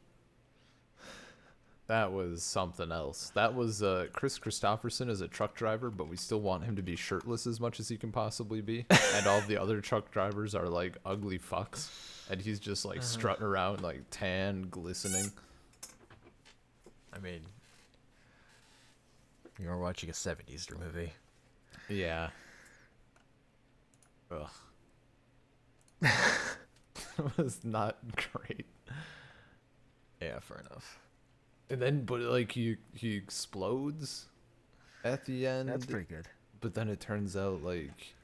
that was something else. That was Chris Christopherson as a truck driver, but we still want him to be shirtless as much as he can possibly be. And all the other truck drivers are like ugly fucks, and he's just like strutting around like tan, glistening. I mean, you are watching a '70s movie. Yeah. Ugh. It was not great. Yeah, fair enough. And then, but like he explodes at the end. That's pretty good. But then it turns out like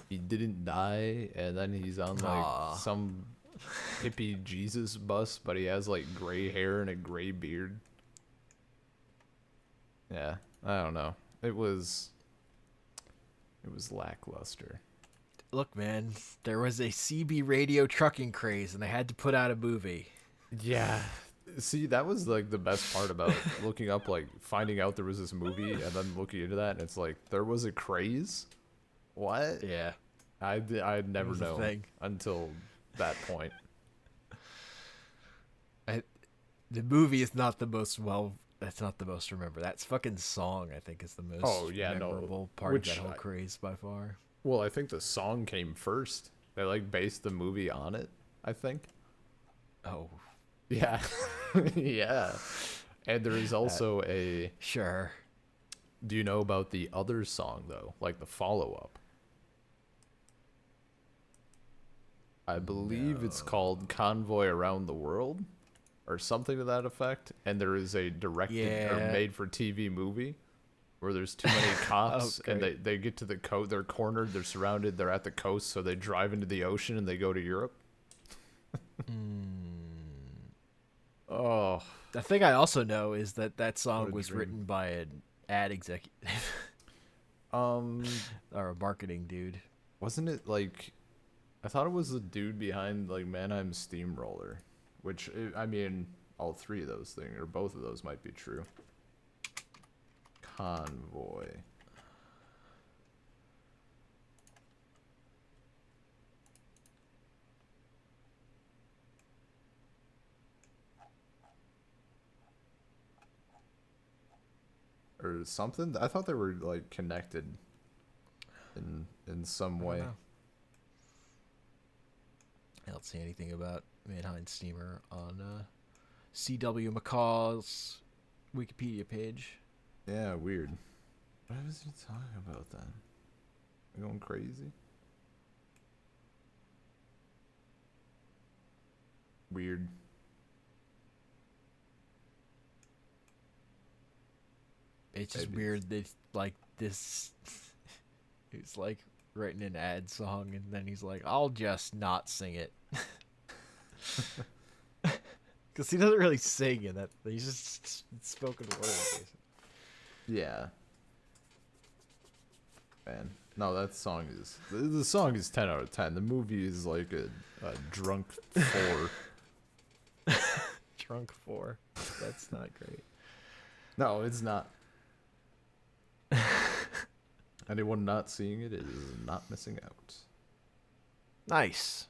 he didn't die, and then he's on like Aw. some hippie Jesus bus, but he has like gray hair and a gray beard. Yeah, I don't know. It was lackluster. Look, man, there was a CB radio trucking craze, and they had to put out a movie. Yeah. See, that was like the best part about looking up, like finding out there was this movie and then looking into that, and it's like there was a craze. What? Yeah, I'd never was a known thing. until that point. The movie is not the most That's not the most remembered. That fucking song, I think, is the most memorable part of that whole craze by far. Well, I think the song came first. They like based the movie on it, I think. Oh, Yeah. Yeah. And there is also a sure. Do you know about the other song though? Like the follow-up? I believe it's called Convoy Around the World or something to that effect, and there is a directed or made for TV movie where there's too many cops and they get to the coast, they're cornered, they're surrounded, they're at the coast, so they drive into the ocean and they go to Europe. Oh, The thing I also know is that song What a was dream. written by an ad executive or a marketing dude. wasn't it like I thought it was the dude behind like Mannheim Steamroller, which I mean all three of those things or both of those might be true. Convoy. Or something. I thought they were like connected in some way. I don't see anything about Mannheim Steamer on C.W. McCall's Wikipedia page. Yeah, weird. What was he talking about then? Am I going crazy? Weird. It's just Maybe. weird that like this. He's like writing an ad song, and then he's like, "I'll just not sing it," because he doesn't really sing in that. He's just spoken word. Basically. Yeah. Man, no, that song is the song is 10 out of 10. The movie is like a drunk 4. Drunk 4. That's not great. No, it's not. Anyone not seeing it is not missing out. Nice.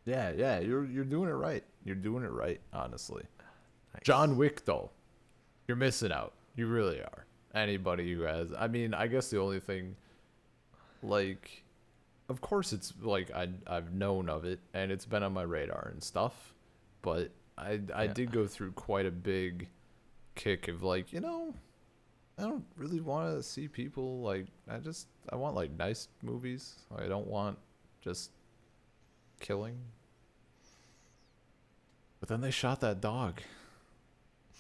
Yeah, you're doing it right. You're doing it right, honestly. Nice. John Wick though, you're missing out. You really are. Anybody who has, I mean, I guess the only thing, like, of course it's like I've known of it and it's been on my radar and stuff, but I did go through quite a big kick of like, I don't really want to see people like I want like nice movies. I don't want just killing. But then they shot that dog.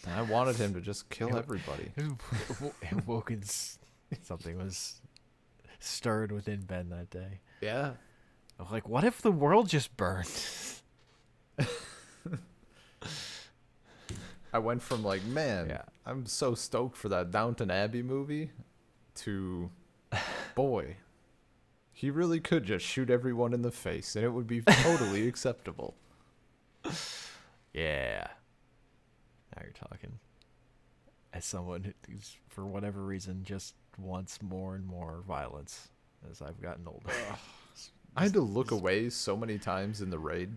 And I wanted him to just kill everybody. Something was stirred within Ben that day. Yeah. I was like, what if the world just burned? I went from like, man, Yeah. I'm so stoked for that Downton Abbey movie to, boy, he really could just shoot everyone in the face and it would be totally acceptable. Yeah. you're talking. As someone who's, for whatever reason, just wants more and more violence as I've gotten older. I had to look away so many times in the raid.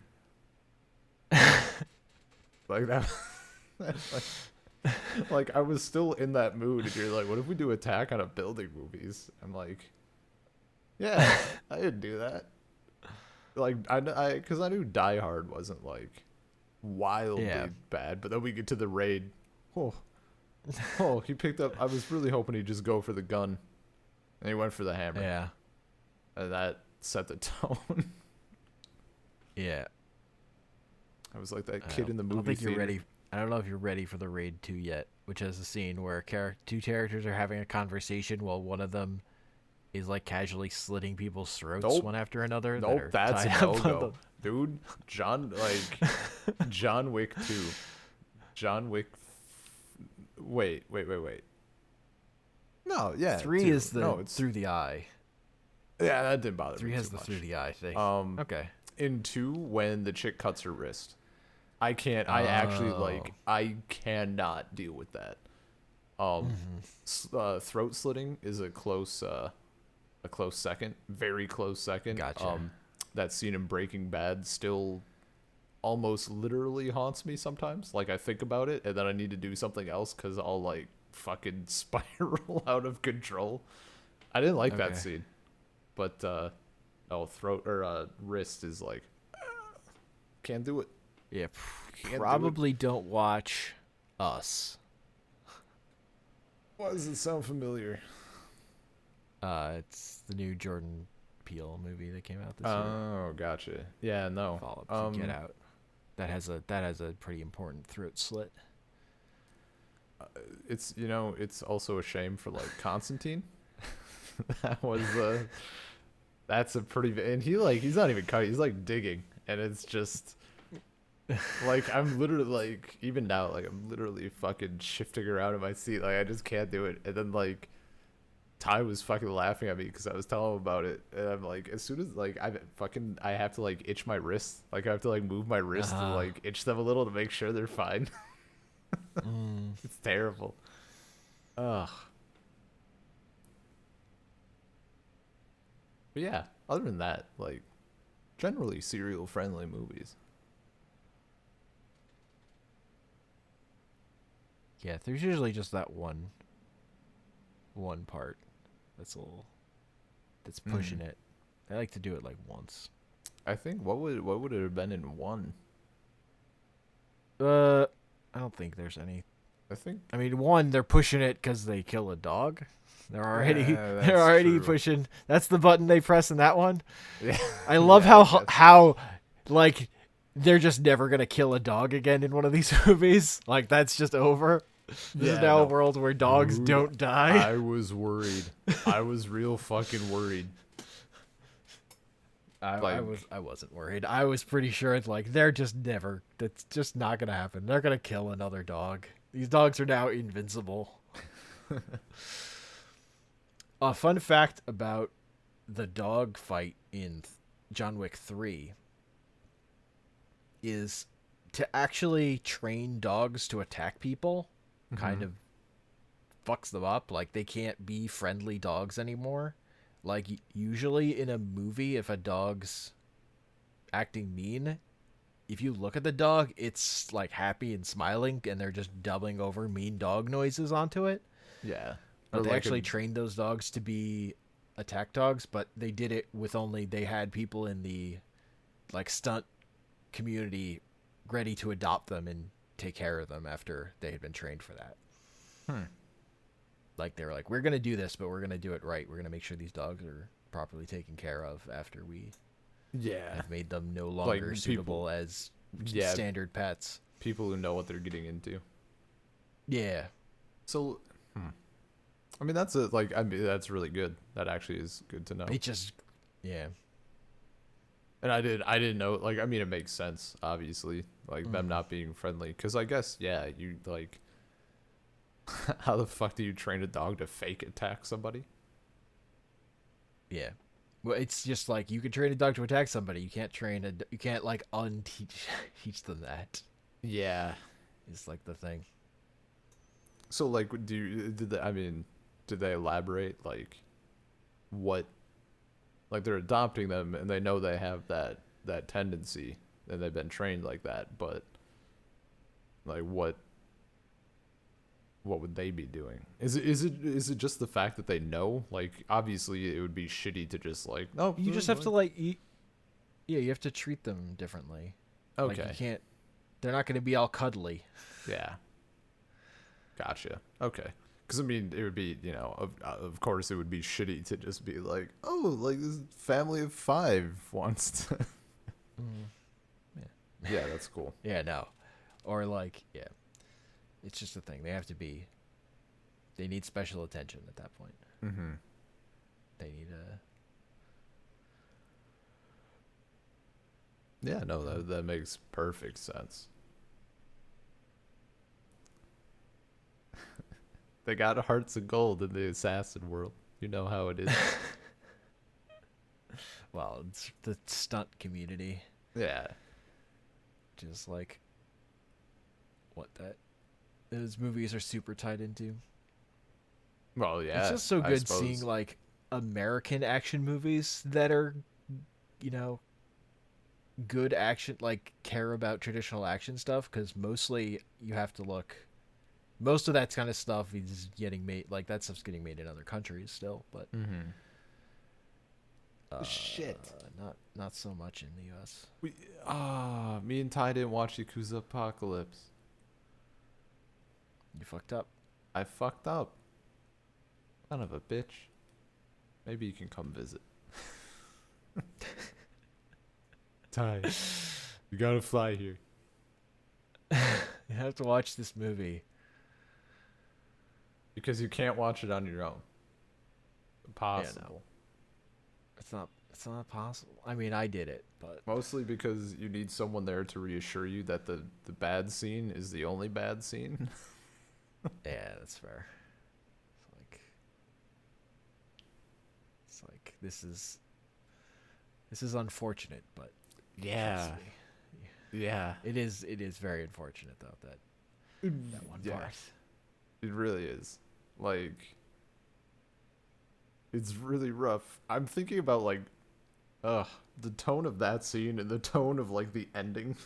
Like that. Like I was still in that mood, and you're like, "What if we do Attack on a Building movies?" I'm like, "Yeah, I didn't do that." Like because I knew Die Hard wasn't like wildly bad, but then we get to the raid. Oh, he picked up. I was really hoping he'd just go for the gun, and he went for the hammer. Yeah. And that set the tone. Yeah. I was like that kid in the movie. I don't think theater. you're ready. I don't know if you're ready for the Raid 2 yet, which has a scene where two characters are having a conversation while one of them is like casually slitting people's throats one after another. Nope, that's a no-go. Dude, John Wick 2. John Wick. Wait. No, yeah. 3 2. is it's through the eye. Yeah, that didn't bother me. 3 has too the much. through the eye thing. Okay. In 2, when the chick cuts her wrist, I can't. I actually I cannot deal with that. Throat slitting is a close second, very close second. Gotcha. That scene in Breaking Bad still almost literally haunts me sometimes. Like I think about it, and then I need to do something else because I'll like fucking spiral out of control. I didn't like that scene, but throat or wrist is like can't do it. Yeah, probably don't watch Us. Why does it sound familiar? It's the new Jordan Peele movie that came out this year. Oh, gotcha. Yeah, no. Follow-up to Get Out. That has a pretty important throat slit. It's also a shame for like Constantine. That's a pretty, and he's not even cutting, he's like digging, and it's just like I'm literally like even now like I'm literally fucking shifting around in my seat, like I just can't do it. And then like Ty was fucking laughing at me because I was telling him about it, and I'm like, as soon as like I have to like itch my wrist, like I have to like move my wrist to like itch them a little to make sure they're fine. It's terrible. Ugh. But yeah, other than that, like generally serial friendly movies. Yeah, there's usually just that one part that's pushing it. I like to do it like once. I think what would it have been in 1? I don't think there's any. I mean, 1, they're pushing it because they kill a dog. They're already pushing. That's the button they press in that one. Yeah. I love how like they're just never gonna kill a dog again in one of these movies. Like that's just over. This is now a world where dogs don't die. I was worried. I was real fucking worried. I wasn't worried. I was pretty sure it's like they're just never. That's just not gonna happen. They're gonna kill another dog. These dogs are now invincible. A fun fact about the dog fight in John Wick 3 is to actually train dogs to attack people kind of fucks them up. Like they can't be friendly dogs anymore. Like usually in a movie, if a dog's acting mean, if you look at the dog, it's like happy and smiling, and they're just doubling over mean dog noises onto it. Yeah. But they actually trained those dogs to be attack dogs, but they did it with they had people in the like stunt community ready to adopt them and take care of them after they had been trained for that. Like they were like, we're going to do this, but we're going to do it right. We're going to make sure these dogs are properly taken care of after we have made them no longer like suitable as standard pets. People who know what they're getting into. Yeah. So, I mean, that's really good. That actually is good to know. It just, yeah. And I didn't know, like, I mean, it makes sense, obviously, like them not being friendly. Because I guess, yeah, you like, how the fuck do you train a dog to fake attack somebody? Yeah. Well, it's just like you can train a dog to attack somebody. You can't like teach them that. Yeah. It's like the thing. So like, did they elaborate like what, like they're adopting them and they know they have that tendency and they've been trained like that, but like what would they be doing? Is it just the fact that they know? Like obviously it would be shitty to just like, no, You just have to like yeah, you have to treat them differently. Like okay, you can't. They're not going to be all cuddly. yeah, gotcha, okay. Because I mean, it would be, of course, it would be shitty to just be like, oh, like this family of 5 wants to. Mm. Yeah. Yeah, that's cool. Yeah, no. Or like, yeah. It's just a thing. They have to be. They need special attention at that point. Mm-hmm. They need a. Yeah, no, that makes perfect sense. They got hearts of gold in the assassin world. You know how it is. Well, it's the stunt community. Yeah. Just like. What that. Those movies are super tied into. Well, yeah. It's just so I good suppose. seeing like American action movies that are, you know, good action, like care about traditional action stuff. Because mostly you have to look. Most of that kind of stuff is getting made. Like that stuff's getting made in other countries still, but Mm-hmm. Shit. Not so much in the U.S. Me and Ty didn't watch Yakuza Apocalypse. You fucked up. I fucked up. Son of a bitch. Maybe you can come visit. Ty, you gotta fly here. You have to watch this movie. Because you can't watch it on your own. Impossible. It's not possible. I mean, I did it, but Mostly because you need someone there to reassure you that the bad scene is the only bad scene. yeah, that's fair. It's like this is unfortunate, but Yeah. trust me, Yeah. it is very unfortunate though that one Yeah. part. It really is. Like, it's really rough. I'm thinking about, like, the tone of that scene and the tone of, like, the ending.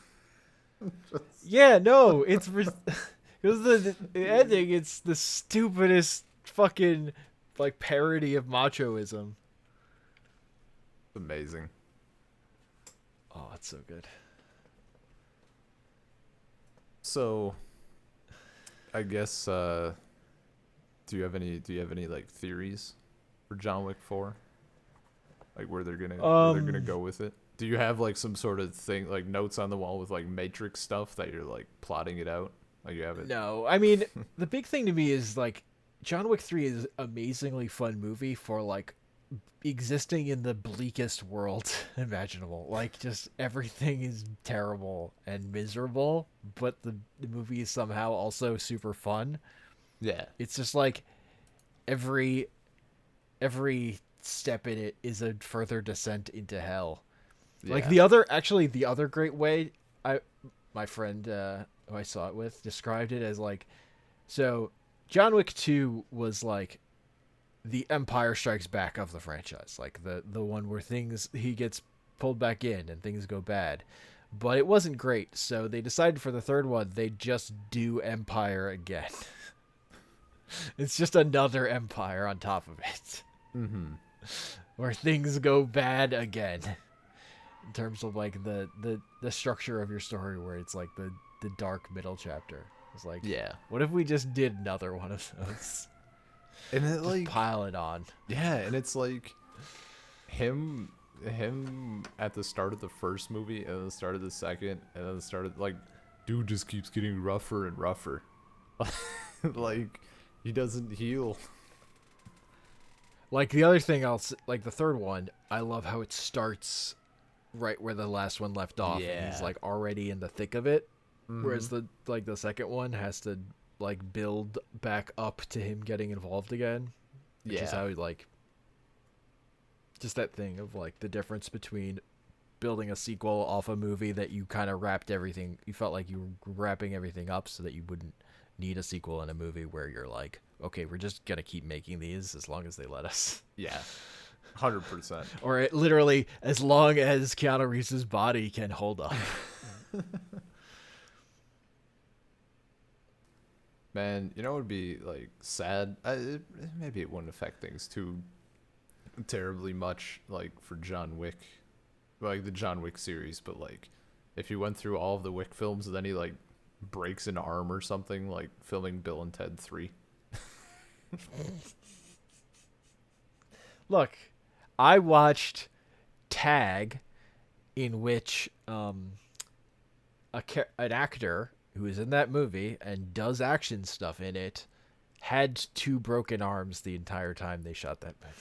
Yeah, no, it's because the ending. It's the stupidest fucking like parody of machoism. Amazing. Oh, it's so good. So, I guess, do you have any, like, theories for John Wick 4? Like, where they're gonna go with it? Do you have, like, some sort of thing, like, notes on the wall with, like, Matrix stuff that you're, like, plotting it out? Like, you have it? No, I mean the big thing to me is like John Wick 3 is amazingly fun movie for like existing in the bleakest world imaginable. Like just everything is terrible and miserable, but the movie is somehow also super fun. Yeah. It's just like every step in it is a further descent into hell. Like Yeah. the other great way my friend who I saw it with described it as like, so John Wick 2 was like the Empire Strikes Back of the franchise, like the one where he gets pulled back in and things go bad, but it wasn't great, so they decided for the third one they'd just do Empire again. It's just another Empire on top of it. Mm-hmm. Where things go bad again. In terms of like the structure of your story, where it's like the dark middle chapter. It's like, Yeah. what if we just did another one of those? And it, Just like, pile it on. yeah, and it's like him at the start of the first movie and then the start of the second and then the start of, like, dude just keeps getting rougher and rougher. Like, he doesn't heal. Like the other thing like the third one, I love how it starts right where the last one left off, and he's Yeah. like already in the thick of it. Mhm. Whereas the second one has to like build back up to him getting involved again. Which is Yeah. how he like just that thing of like the difference between building a sequel off a movie that you kind of you felt like you were wrapping everything up so that you wouldn't need a sequel in a movie where you're like, okay, we're just gonna keep making these as long as they let us. Yeah, 100%. Or literally as long as Keanu Reeves' body can hold up. Man, you know what would be like sad? Maybe it wouldn't affect things too terribly much, like for John Wick, like the John Wick series. But like, if you went through all of the Wick films and then he like breaks an arm or something, like filming Bill and Ted 3. Look, I watched Tag, in which an actor who is in that movie and does action stuff in it had 2 broken arms the entire time they shot that movie.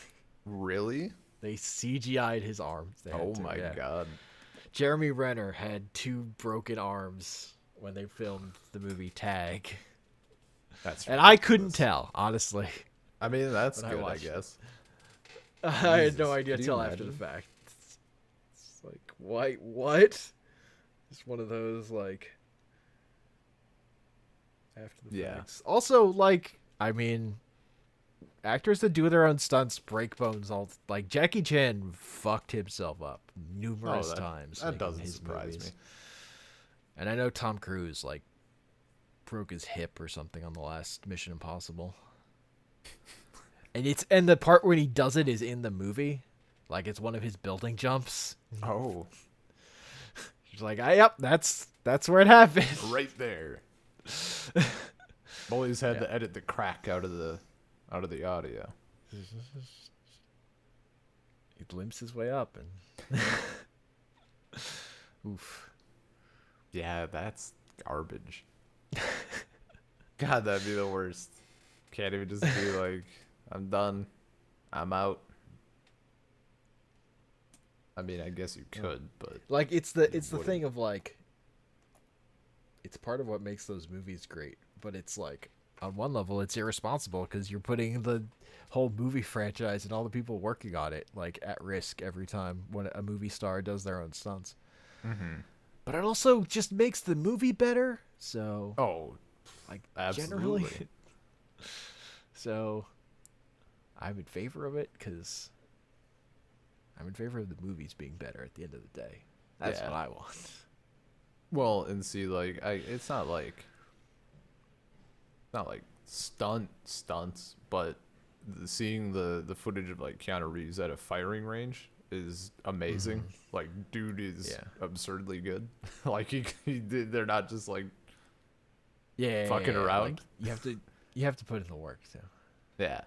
Really? They CGI'd his arms. Oh my god. Jeremy Renner had 2 broken arms when they filmed the movie Tag. That's and I couldn't tell, honestly. I mean, that's good, I guess. I had no idea till after the fact. It's like, what? Just one of those, like, after the facts. Also, like, I mean, actors that do their own stunts break bones all. Like, Jackie Chan fucked himself up numerous times. That doesn't surprise me. And I know Tom Cruise, like, broke his hip or something on the last Mission Impossible. And the part when he does it is in the movie. Like, it's one of his building jumps. Oh. He's like, yep, that's where it happened. Right there. Boys had to edit the crack out of the audio. He limps his way up and oof. Yeah, that's garbage. God, that'd be the worst. Can't even just be like, I'm done. I'm out. I mean, I guess you could, but like it's the thing of like, it's part of what makes those movies great, but it's like on one level it's irresponsible because you're putting the whole movie franchise and all the people working on it like at risk every time when a movie star does their own stunts. Mm-hmm. But it also just makes the movie better. So like absolutely. Generally, so I'm in favor of it because I'm in favor of the movies being better at the end of the day. That's what I want. Well, and see, like, it's not like stunts, but seeing the footage of like Keanu Reeves at a firing range is amazing. Mm-hmm. Like, dude is absurdly good. Like they're not just like fucking around. Like, you have to put in the work too. Yeah.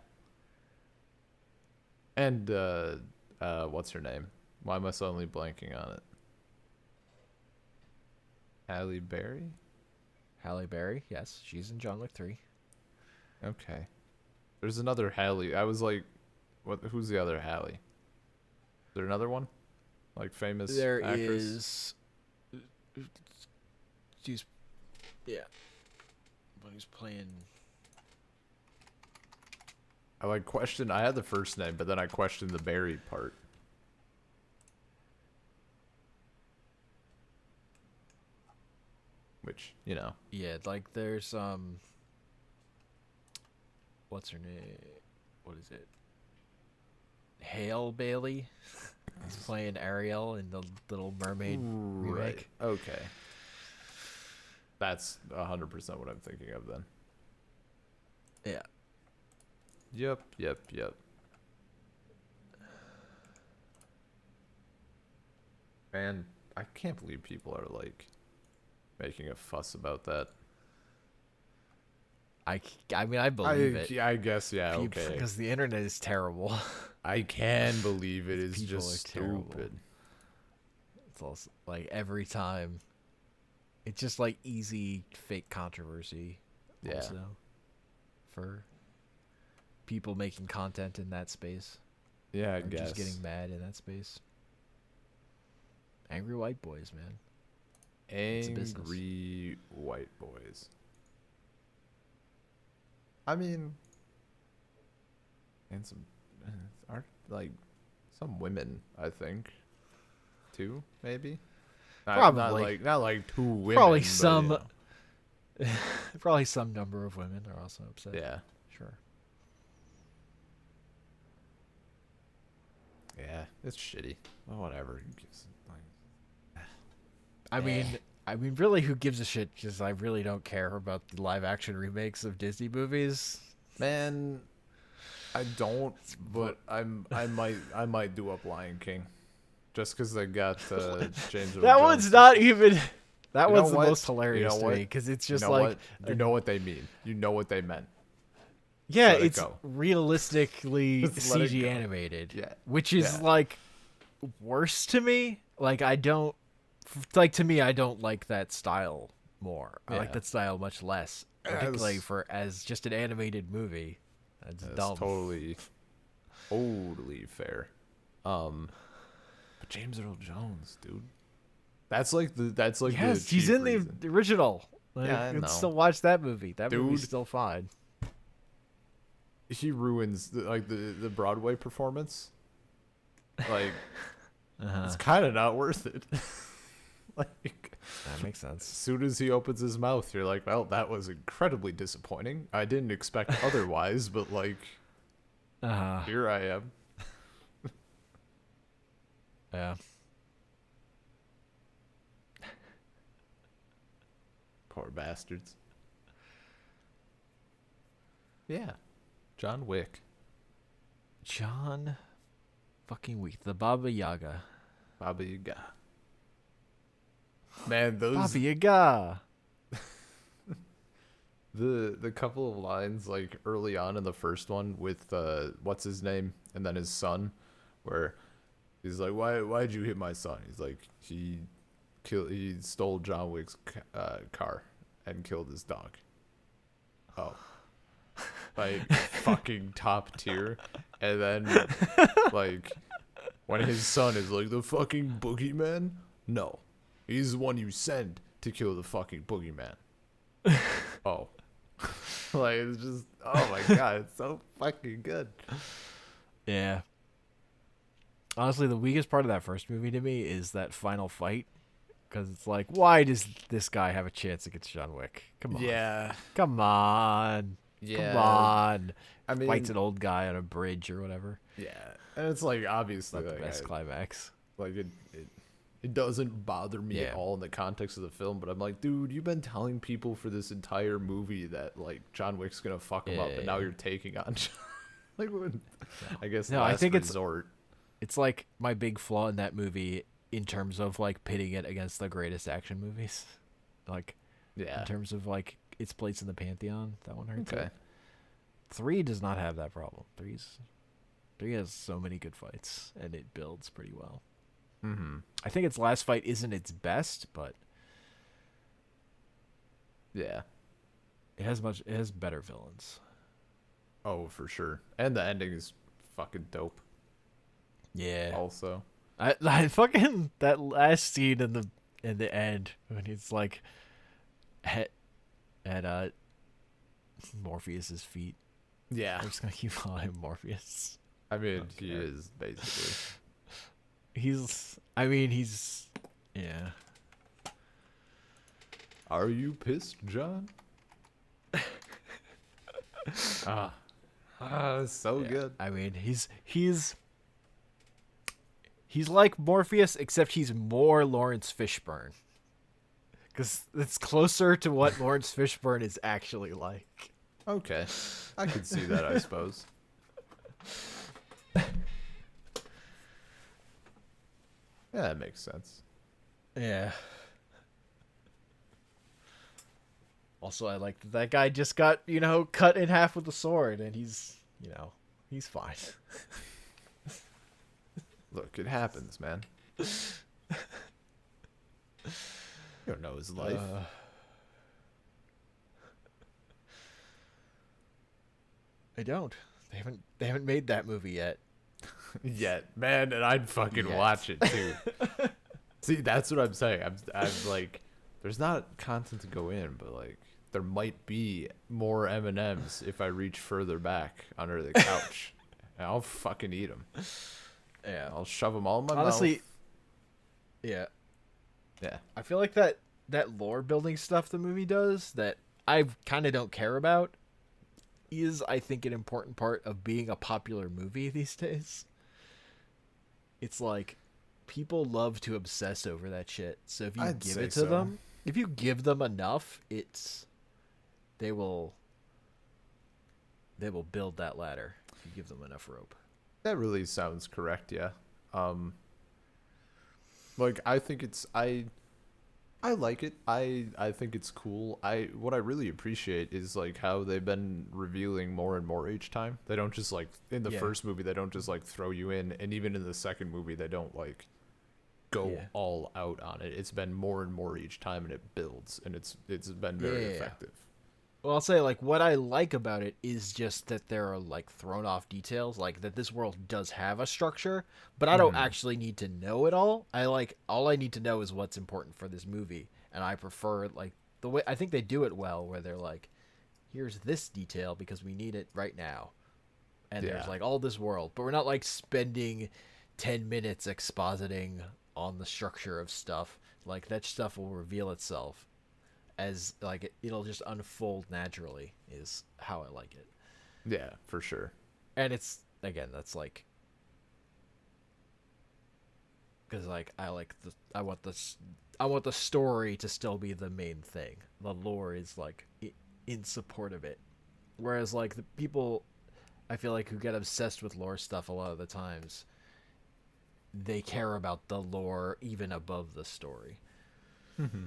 And what's her name? Why am I suddenly blanking on it? Halle Berry? Halle Berry, yes, she's in John Wick 3. Okay. There's another Halle. I was like, what? Who's the other Halle? Is there another one? Like famous there actress? Is. She's, yeah. But he's playing. I had the first name, but then I questioned the Barry part. Which, you know. Yeah, like there's what's her name? What is it? Hale Bailey. He's playing Ariel in the Little Mermaid remake. Okay. That's 100% what I'm thinking of then. Yeah. Yep. Man, I can't believe people are like making a fuss about that. I mean, I believe it. I guess, yeah, okay. Because the internet is terrible. I can believe it is People just are terrible. stupid. It's also like every time. It's just like easy fake controversy. Yeah. Also, for people making content in that space. Yeah, I guess. Just getting mad in that space. Angry white boys, man. Angry white boys. I mean, and some aren't like some women, I think, too, maybe. Probably not like 2 women. Probably but, some. You know. Probably some number of women are also upset. Yeah. Sure. Yeah, it's shitty. Well, whatever. I mean, really, who gives a shit? Because I really don't care about the live action remakes of Disney movies. Man, I don't, but I might do up Lion King, just because they got James Earl That Jones. one's not even. That You know one's the what? most hilarious You know to what? me because it's You just know like, what? You know what they mean. You know what they meant. yeah, Let it it's go. realistically Just let it CG go. animated, Yeah. which is Yeah. like worse to me. Like I don't, like to me, I don't like that style more. I like Yeah. that style much less, particularly for as just an animated movie. That's dumb. Totally fair. But James Earl Jones, dude. That's like the Yes, the he's chief in reason. the original. Like, Yeah, I you can know. still watch that movie. That movie's Dude. still fine. He ruins the Broadway performance. Like it's kind of not worth it. Like That makes sense. as soon as he opens his mouth, you're like, well, that was incredibly disappointing. I didn't expect otherwise, but like here I am. Yeah. Poor bastards. Yeah. John Wick. John fucking Wick, the Baba Yaga. Baba Yaga. Man, those Baba Yaga. the couple of lines like early on in the first one with what's his name and then his son, where he's like, why'd you hit my son? He's like, he stole John Wick's car and killed his dog. Oh, like fucking top tier. And then like when his son is like, the fucking boogeyman, no, he's the one you send to kill the fucking boogeyman. Oh. Like, it's just, oh my god, it's so fucking good. Yeah. Honestly, the weakest part of that first movie to me is that final fight. Because it's like, why does this guy have a chance against John Wick? Come on. Yeah. Come on. Yeah. Come on. I mean, Fights an old guy on a bridge or whatever. yeah. And it's like, obviously, Not the like, best climax. like it doesn't bother me at Yeah. all in the context of the film, but I'm like, dude, you've been telling people for this entire movie that, like, John Wick's gonna fuck him up, and now you're taking on like, I guess, No, I think resort. it's like my big flaw in that movie in terms of like pitting it against the greatest action movies. Like, Yeah. in terms of like its place in the pantheon, that one hurts. Okay. It. 3 does not have that problem. 3 has so many good fights and it builds pretty well. Mm-hmm. I think its last fight isn't its best, but Yeah. it has better villains. Oh, for sure. And the ending is fucking dope. Yeah. Also. I fucking that last scene in the end when he's like at Morpheus's feet. Yeah. I'm just gonna keep calling him Morpheus. I mean, he is basically. He's yeah. Are you pissed, John? So good. I mean, he's like Morpheus, except he's more Lawrence Fishburne. Because it's closer to what Lawrence Fishburne is actually like. Okay. I could see that, I suppose. Yeah, that makes sense. Yeah. Also, I like that guy just got, cut in half with a sword, and he's fine. Look, it happens, man. You don't know his life. I don't. They haven't made that movie yet. Yet, man, and I'd fucking watch it too. See, that's what I'm saying. I'm like, there's not content to go in, but like, there might be more M&Ms if I reach further back under the couch. And I'll fucking eat them. Yeah. I'll shove them all in my Honestly, mouth. yeah. Yeah. I feel like that lore building stuff the movie does, that I kind of don't care about is, I think, an important part of being a popular movie these days. It's like people love to obsess over that shit. So if you I'd give say it to so. them, if you give them enough, they will they will build that ladder if you give them enough rope. That really sounds correct, yeah. Um, like I think I like it. I think it's cool. What I really appreciate is like how they've been revealing more and more each time. They don't just like in the Yeah. first movie they don't just like throw you in, and even in the second movie they don't like go Yeah. all out on it. It's been more and more each time, and it builds, and it's been very Yeah. effective. Well, I'll say, like, what I like about it is just that there are, like, thrown off details, like that this world does have a structure, but I don't Hmm. actually need to know it all. All I need to know is what's important for this movie, and I prefer, like, the way I think they do it well, where they're like, here's this detail because we need it right now, and Yeah. there's like all this world, but we're not like spending 10 minutes expositing on the structure of stuff. Like that stuff will reveal itself as like it'll just unfold naturally is how I like it. Yeah, for sure. And it's again that's like because like I want the story to still be the main thing. The lore is like in support of it. Whereas like the people I feel like who get obsessed with lore stuff a lot of the times they care about the lore even above the story. Hmm.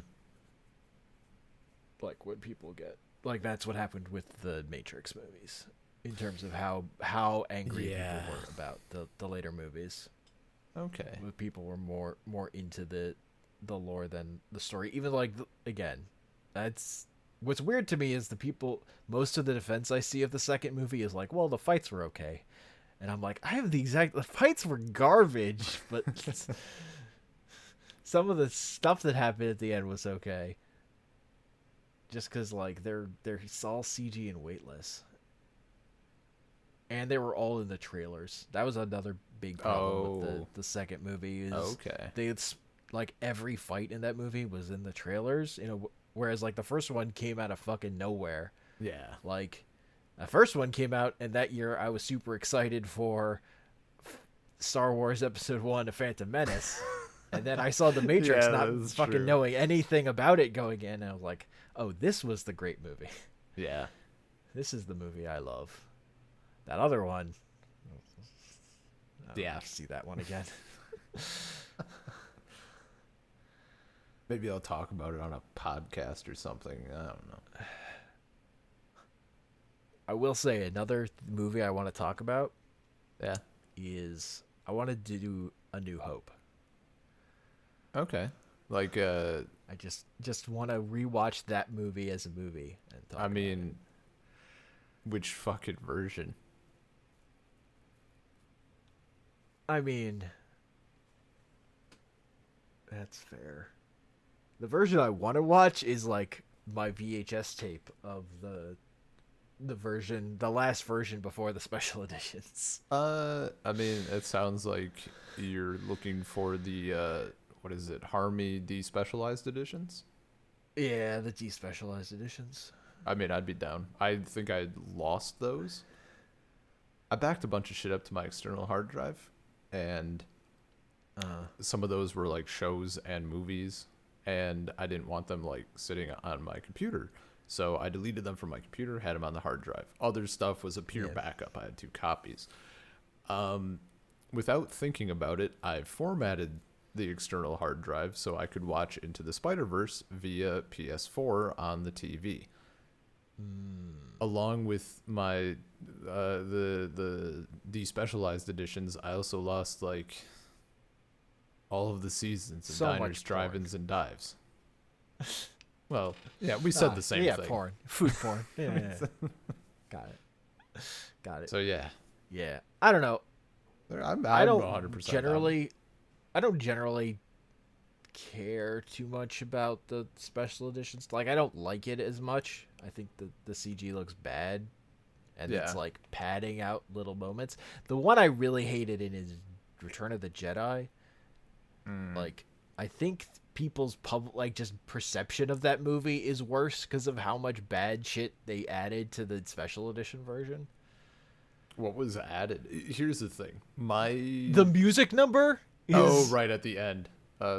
Like when people get like that's what happened with the Matrix movies in terms of how angry Yeah. people were about the later movies. Okay. People were more into the lore than the story. Even like again, that's what's weird to me is the people. Most of the defense I see of the second movie is like, well, the fights were okay, and I'm like, the fights were garbage, but some of the stuff that happened at the end was okay. Just because like they're all CG and weightless, and they were all in the trailers. That was another big problem with Oh. the second movie. Is Okay. like every fight in that movie was in the trailers. Whereas like the first one came out of fucking nowhere. Yeah. Like the first one came out, and that year I was super excited for Star Wars Episode 1: A Phantom Menace. And then I saw The Matrix, Yeah, not that's fucking true. knowing anything about it going in. And I was like, oh, this was the great movie. Yeah. This is the movie I love. That other one, I don't Yeah. want to see that one again. Maybe I'll talk about it on a podcast or something. I don't know. I will say another movie I want to talk about Yeah. is I wanted to do A New Hope. Okay. Like I just want to rewatch that movie as a movie and talk I about mean which fucking version? it. I mean, that's fair. The version I want to watch is like my VHS tape of the last version before the special editions. I mean, it sounds like you're looking for the what is it? Harmy despecialized editions? Yeah, the despecialized editions. I mean, I'd be down. I think I lost those. I backed a bunch of shit up to my external hard drive, and some of those were like shows and movies, and I didn't want them like sitting on my computer. So I deleted them from my computer, had them on the hard drive. Other stuff was a pure Yeah. backup. I had 2 copies. Without thinking about it, I formatted the external hard drive so I could watch Into the Spider-Verse via PS4 on the TV. Along with my the despecialized editions, I also lost like all of the seasons of So much Diners, porn. Drive-ins, and Dives. Well, yeah, we said the same yeah, thing. porn, food porn. Yeah. Got it. Got it. So yeah, Yeah, I don't know. I'm I don't 100% generally, I don't generally care too much about the special editions. Like, I don't like it as much. I think the CG looks bad, and it's Yeah. like padding out little moments. The one I really hated in is Return of the Jedi. down. Like, I think people's just perception of that movie is worse because of how much bad shit they added to the special edition version. What was added? Here's the thing. The music number is right at the end.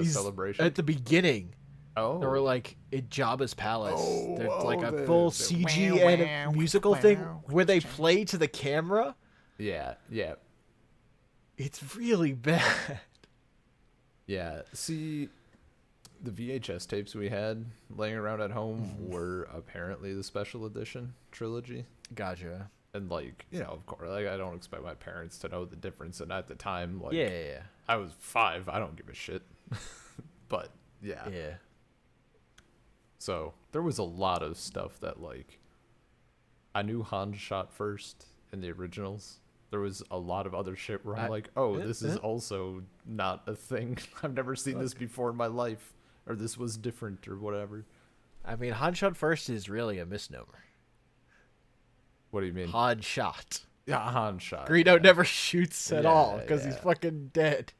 Celebration. at the beginning. Oh. Or like at Jabba's palace. Oh, There's like a the full CG and a musical thing where they play to the camera. Yeah. It's really bad. Yeah. See, the VHS tapes we had laying around at home were apparently the special edition trilogy. Gotcha. And like, of course, like I don't expect my parents to know the difference. And at the time, like, Yeah. I was 5. I don't give a shit. But yeah. Yeah. So there was a lot of stuff that like I knew Han shot first in the originals. There was a lot of other shit where I'm like, oh, this is also not a thing. I've never seen this before in my life, or this was different, or whatever. I mean, Han shot first is really a misnomer. What do you mean? Han shot. Yeah, Han shot. Greedo never shoots at all because he's yeah. fucking dead.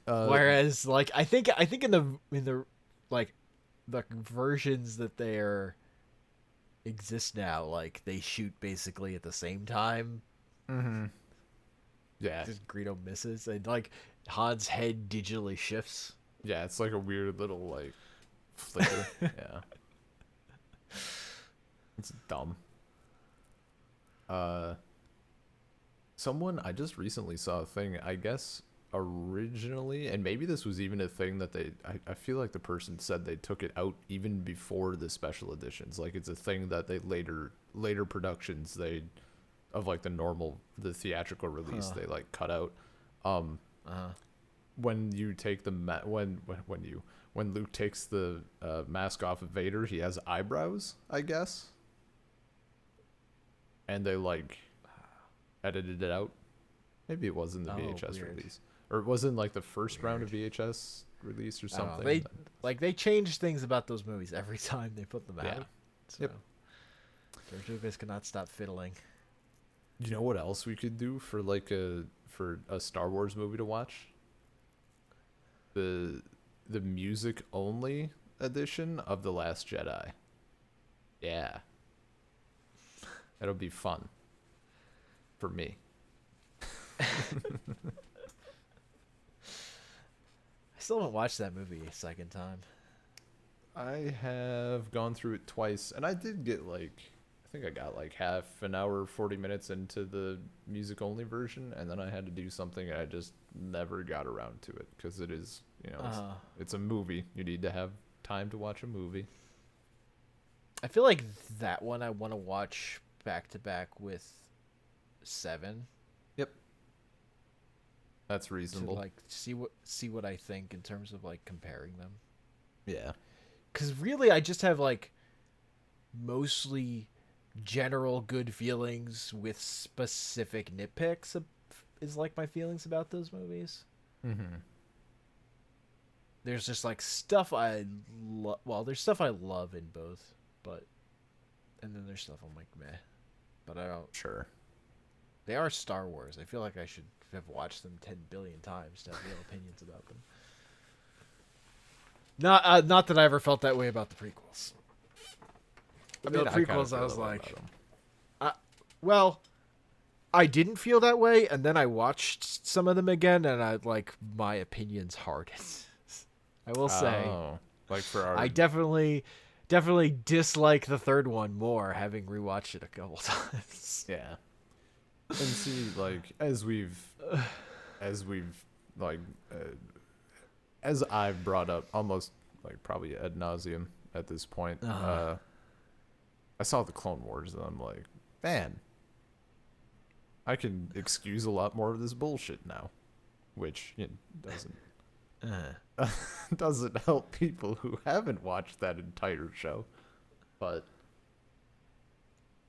Whereas, like, I think in the like the versions that exist now, like they shoot basically at the same time. Mm-hmm. Yeah. Just Greedo misses, and like Han's head digitally shifts. Yeah, it's like a weird little like flicker. Yeah. It's dumb. Someone I just recently saw a thing, I guess originally, and maybe this was even a thing that I feel like the person said they took it out even before the special editions. Like it's a thing that they later productions of like the theatrical release they like cut out. When you take the when Luke takes the mask off of Vader, he has eyebrows, I guess. And they like edited it out. Maybe it was in the VHS release, or it was in like the first round of VHS release or something. They change things about those movies every time they put them out. So Yep. George Lucas cannot stop fiddling. You know what else we could do for a Star Wars movie to watch? The music only edition of The Last Jedi. Yeah. That'll be fun. For me. I still haven't watched that movie a second time. I have gone through it twice, and I did get I think I got like half an hour, 40 minutes into the music only version, and then I had to do something and I just never got around to it because it is, it's a movie. You need to have time to watch a movie. I feel like that one I want to watch back to back with 7. Yep. That's reasonable. To see what I think in terms of like comparing them. Yeah. Cuz really I just have like mostly general good feelings with specific nitpicks is like my feelings about those movies. Mhm. There's just like stuff there's stuff I love in both, and then there's stuff I'm like meh. But I don't. Sure. They are Star Wars. I feel like I should have watched them 10 billion times to have real opinions about them. Not that I ever felt that way about the prequels. The prequels, I was like, I didn't feel that way, and then I watched some of them again, and my opinions hardened. I will say, like for our, I definitely dislike the third one more, having rewatched it a couple times. Yeah. And see, like as I've brought up almost like probably ad nauseum at this point, I saw the Clone Wars and I'm like, man, I can excuse a lot more of this bullshit now, which doesn't help people who haven't watched that entire show, but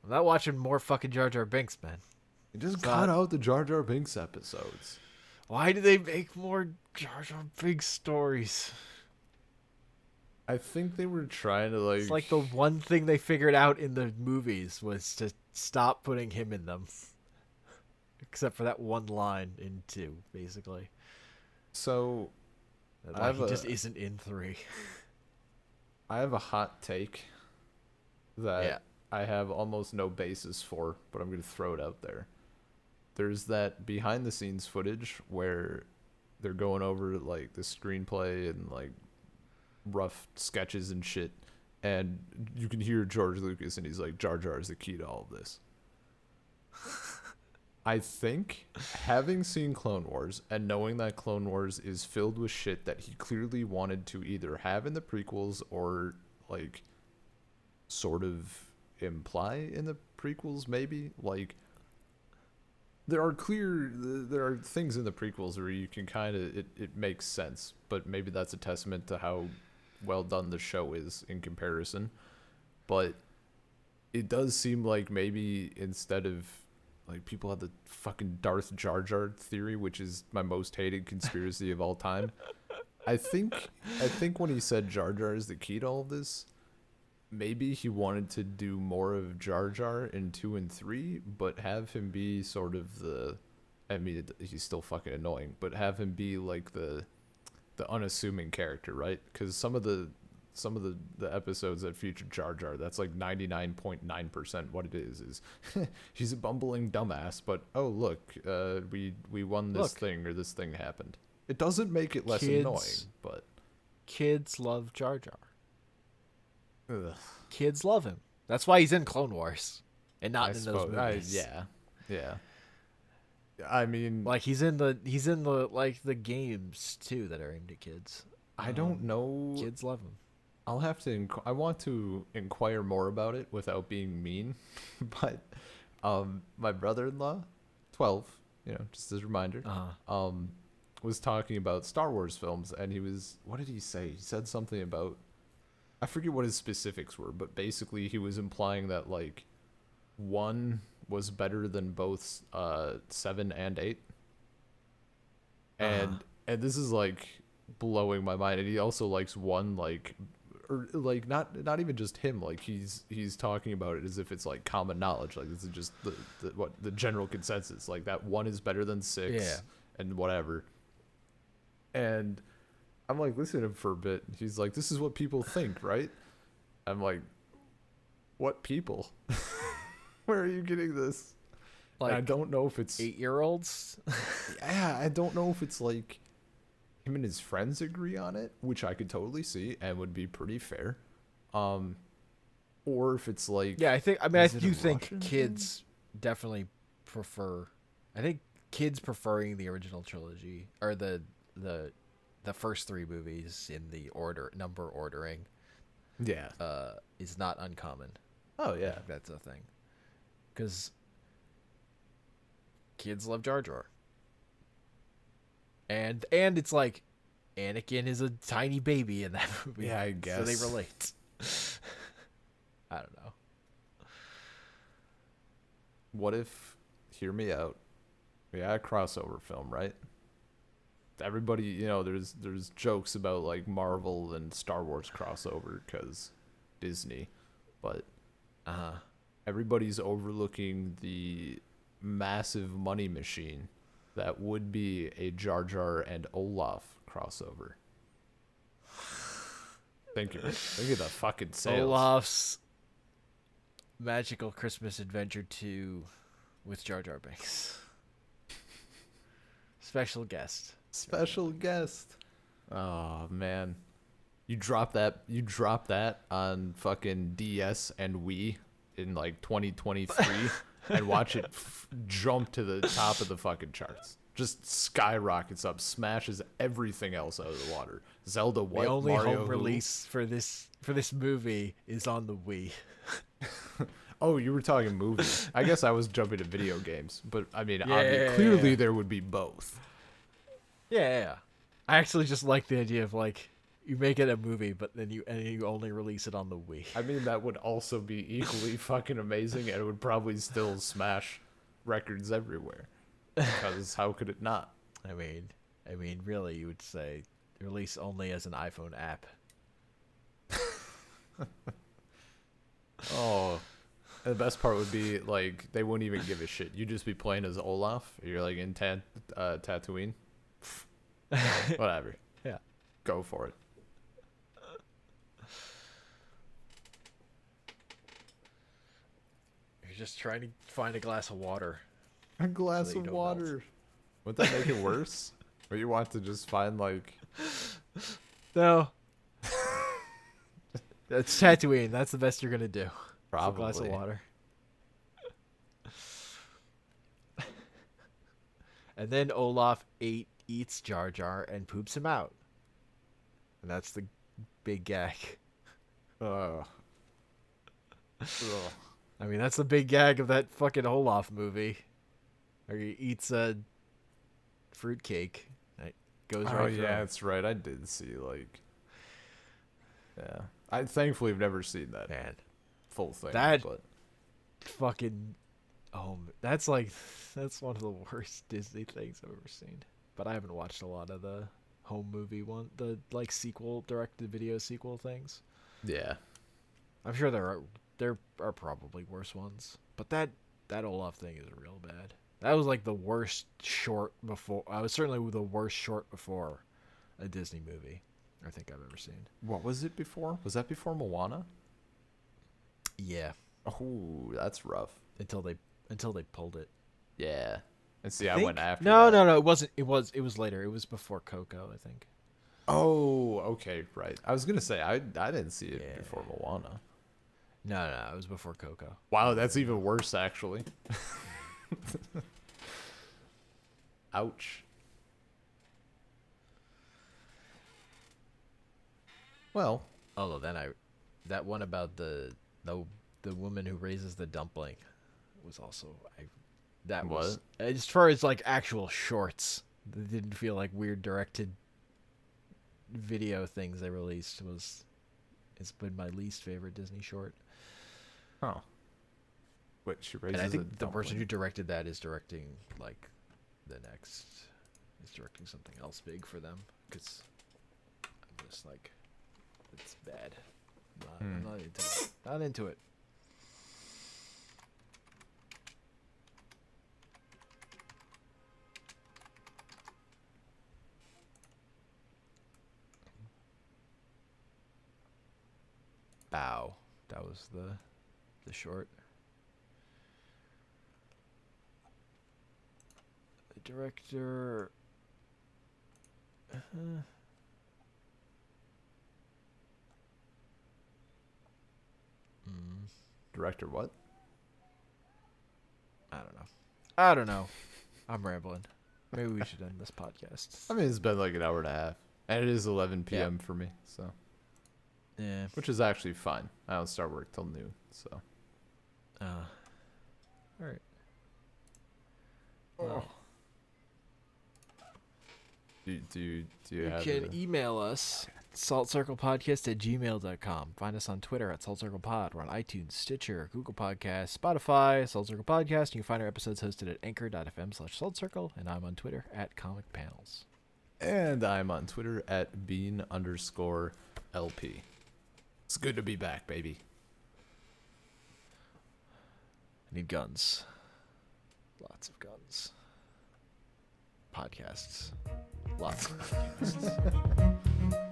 I'm not watching more fucking Jar Jar Binks, man. it just cut out the Jar Jar Binks episodes. Why do they make more Jar Jar Binks stories? I think they were trying to It's like the one thing they figured out in the movies was to stop putting him in them. Except for that one line in 2, basically. So I Like have he a just isn't in 3. I have a hot take that Yeah. I have almost no basis for, but I'm gonna throw it out there. There's that behind the scenes footage where they're going over like the screenplay and like rough sketches and shit, and you can hear George Lucas and he's like, Jar Jar is the key to all of this. I think having seen Clone Wars and knowing that Clone Wars is filled with shit that he clearly wanted to either have in the prequels or like sort of imply in the prequels, maybe like there are things in the prequels where you can kind of it makes sense, but maybe that's a testament to how well done the show is in comparison. But it does seem like maybe instead of like people have the fucking Darth Jar Jar theory, which is my most hated conspiracy of all time. I think when he said Jar Jar is the key to all of this, maybe he wanted to do more of Jar Jar in 2 and 3, but have him be sort of the, I mean, he's still fucking annoying, but have him be like the unassuming character, right? Because some of the episodes that feature Jar Jar, that's like 99.9% what it is he's a bumbling dumbass, but oh look, we won this thing, or this thing happened. It doesn't make it less annoying, but kids love Jar Jar. ugh, Kids love him. That's why he's in Clone Wars and not in those movies. Yeah. I mean, Like he's in the like the games too that are aimed at kids. I don't know. Kids love him. I'll have to. I want to inquire more about it without being mean, but my brother-in-law, 12, just as a reminder, was talking about Star Wars films, and he was. What did he say? He said something about. I forget what his specifics were, but basically he was implying that like, 1 was better than both 7 and 8, and this is like blowing my mind. And he also likes 1 like. Or like not even just him, like he's talking about it as if it's like common knowledge, like this is just the general consensus, like that 1 is better than 6 and whatever. And I'm like listening to him for a bit. He's like, this is what people think, right? I'm like, what people? Where are you getting this? Like, I don't know if it's 8-year-olds. Yeah, I don't know if it's like him and his friends agree on it, which I could totally see and would be pretty fair. Or if it's like, Yeah, I do Is it a think Russian kids definitely prefer. I think kids preferring the original trilogy or the first 3 movies in the number ordering yeah. is not uncommon. Oh I yeah. think that's a thing. Because kids love Jar Jar. And it's like Anakin is a tiny baby in that movie. Yeah, I guess. So they relate. I don't know. What if, hear me out, we had a crossover film, right? Everybody, there's jokes about like Marvel and Star Wars crossover because Disney, but everybody's overlooking the massive money machine that would be a Jar Jar and Olaf crossover. Think of the fucking sales. Olaf's Magical Christmas Adventure 2 with Jar Jar Binks. Special guest. Oh man. You drop that on fucking DS and Wii in like 2023 and watch it jump to the top of the fucking charts. Just skyrockets up, smashes everything else out of the water. Zelda, what? The only Mario, home who? release for this movie is on the Wii. Oh, you were talking movies. I guess I was jumping to video games, but I mean, Yeah. clearly there would be both. Yeah. I actually just like the idea of like you make it a movie, but then you only release it on the Wii. I mean, that would also be equally fucking amazing, and it would probably still smash records everywhere. Because how could it not? I mean, really, you would say release only as an iPhone app. Oh, and the best part would be like they wouldn't even give a shit. You'd just be playing as Olaf. You're like in Tatooine. Whatever. Yeah. Go for it. You're just trying to find a glass of water. A glass you of don't water. melt. Would that make it worse? Or you want to just find like... No. That's Tatooine. That's the best you're gonna do. Probably. It's a glass of water. And then Olaf eats Jar Jar and poops him out. And that's the big gag. Ugh. I mean, that's the big gag of that fucking Olaf movie. Where he eats a fruitcake. It goes right Oh, through yeah, him. that's right. I did see, like... Yeah. I thankfully have never seen that Man, full thing. that- But fucking... Oh, that's one of the worst Disney things I've ever seen. But I haven't watched a lot of the home movie one, the like sequel, direct-to-video sequel things. yeah. I'm sure there are probably worse ones, but that Olaf thing is real bad. That was like the worst short before. I was certainly the worst short before a Disney movie I think I've ever seen. What was it before? Was that before Moana? Yeah, Oh, that's rough. until they pulled it. Yeah. And see, I went after No, that. no, it wasn't. It was later. It was before Coco, I think. Oh, okay, right. I was gonna say I didn't see it Yeah. before Moana. No, it was before Coco. Wow, that's even worse, actually. Ouch. Well, Although then that one about the woman who raises the dumpling was also that was as far as like actual shorts that didn't feel like weird directed video things they released it's been my least favorite Disney short. huh? Wait, she raises And I a think the person dumpling. who directed that is directing directing something else big for them because I'm just like it's bad. I'm not into it. Not into it. Bow. That was the short. The director. Director what? I don't know. I'm rambling. Maybe we should end this podcast. I mean, it's been like an hour and a half, and it is 11 p.m. for me, so Yeah. which is actually fine. I don't start work till noon, so. All right. Well, Do you you have can the- email us saltcirclepodcast@gmail.com. Find us on Twitter at saltcirclepod. We're on iTunes, Stitcher, Google Podcasts, Spotify, Salt Circle Podcast. You can find our episodes hosted at anchor.fm/saltcircle. And I'm on Twitter at Comic Panels. And I'm on Twitter at bean_LP. It's good to be back, baby. I need guns. Lots of guns. Podcasts. Lots of podcasts.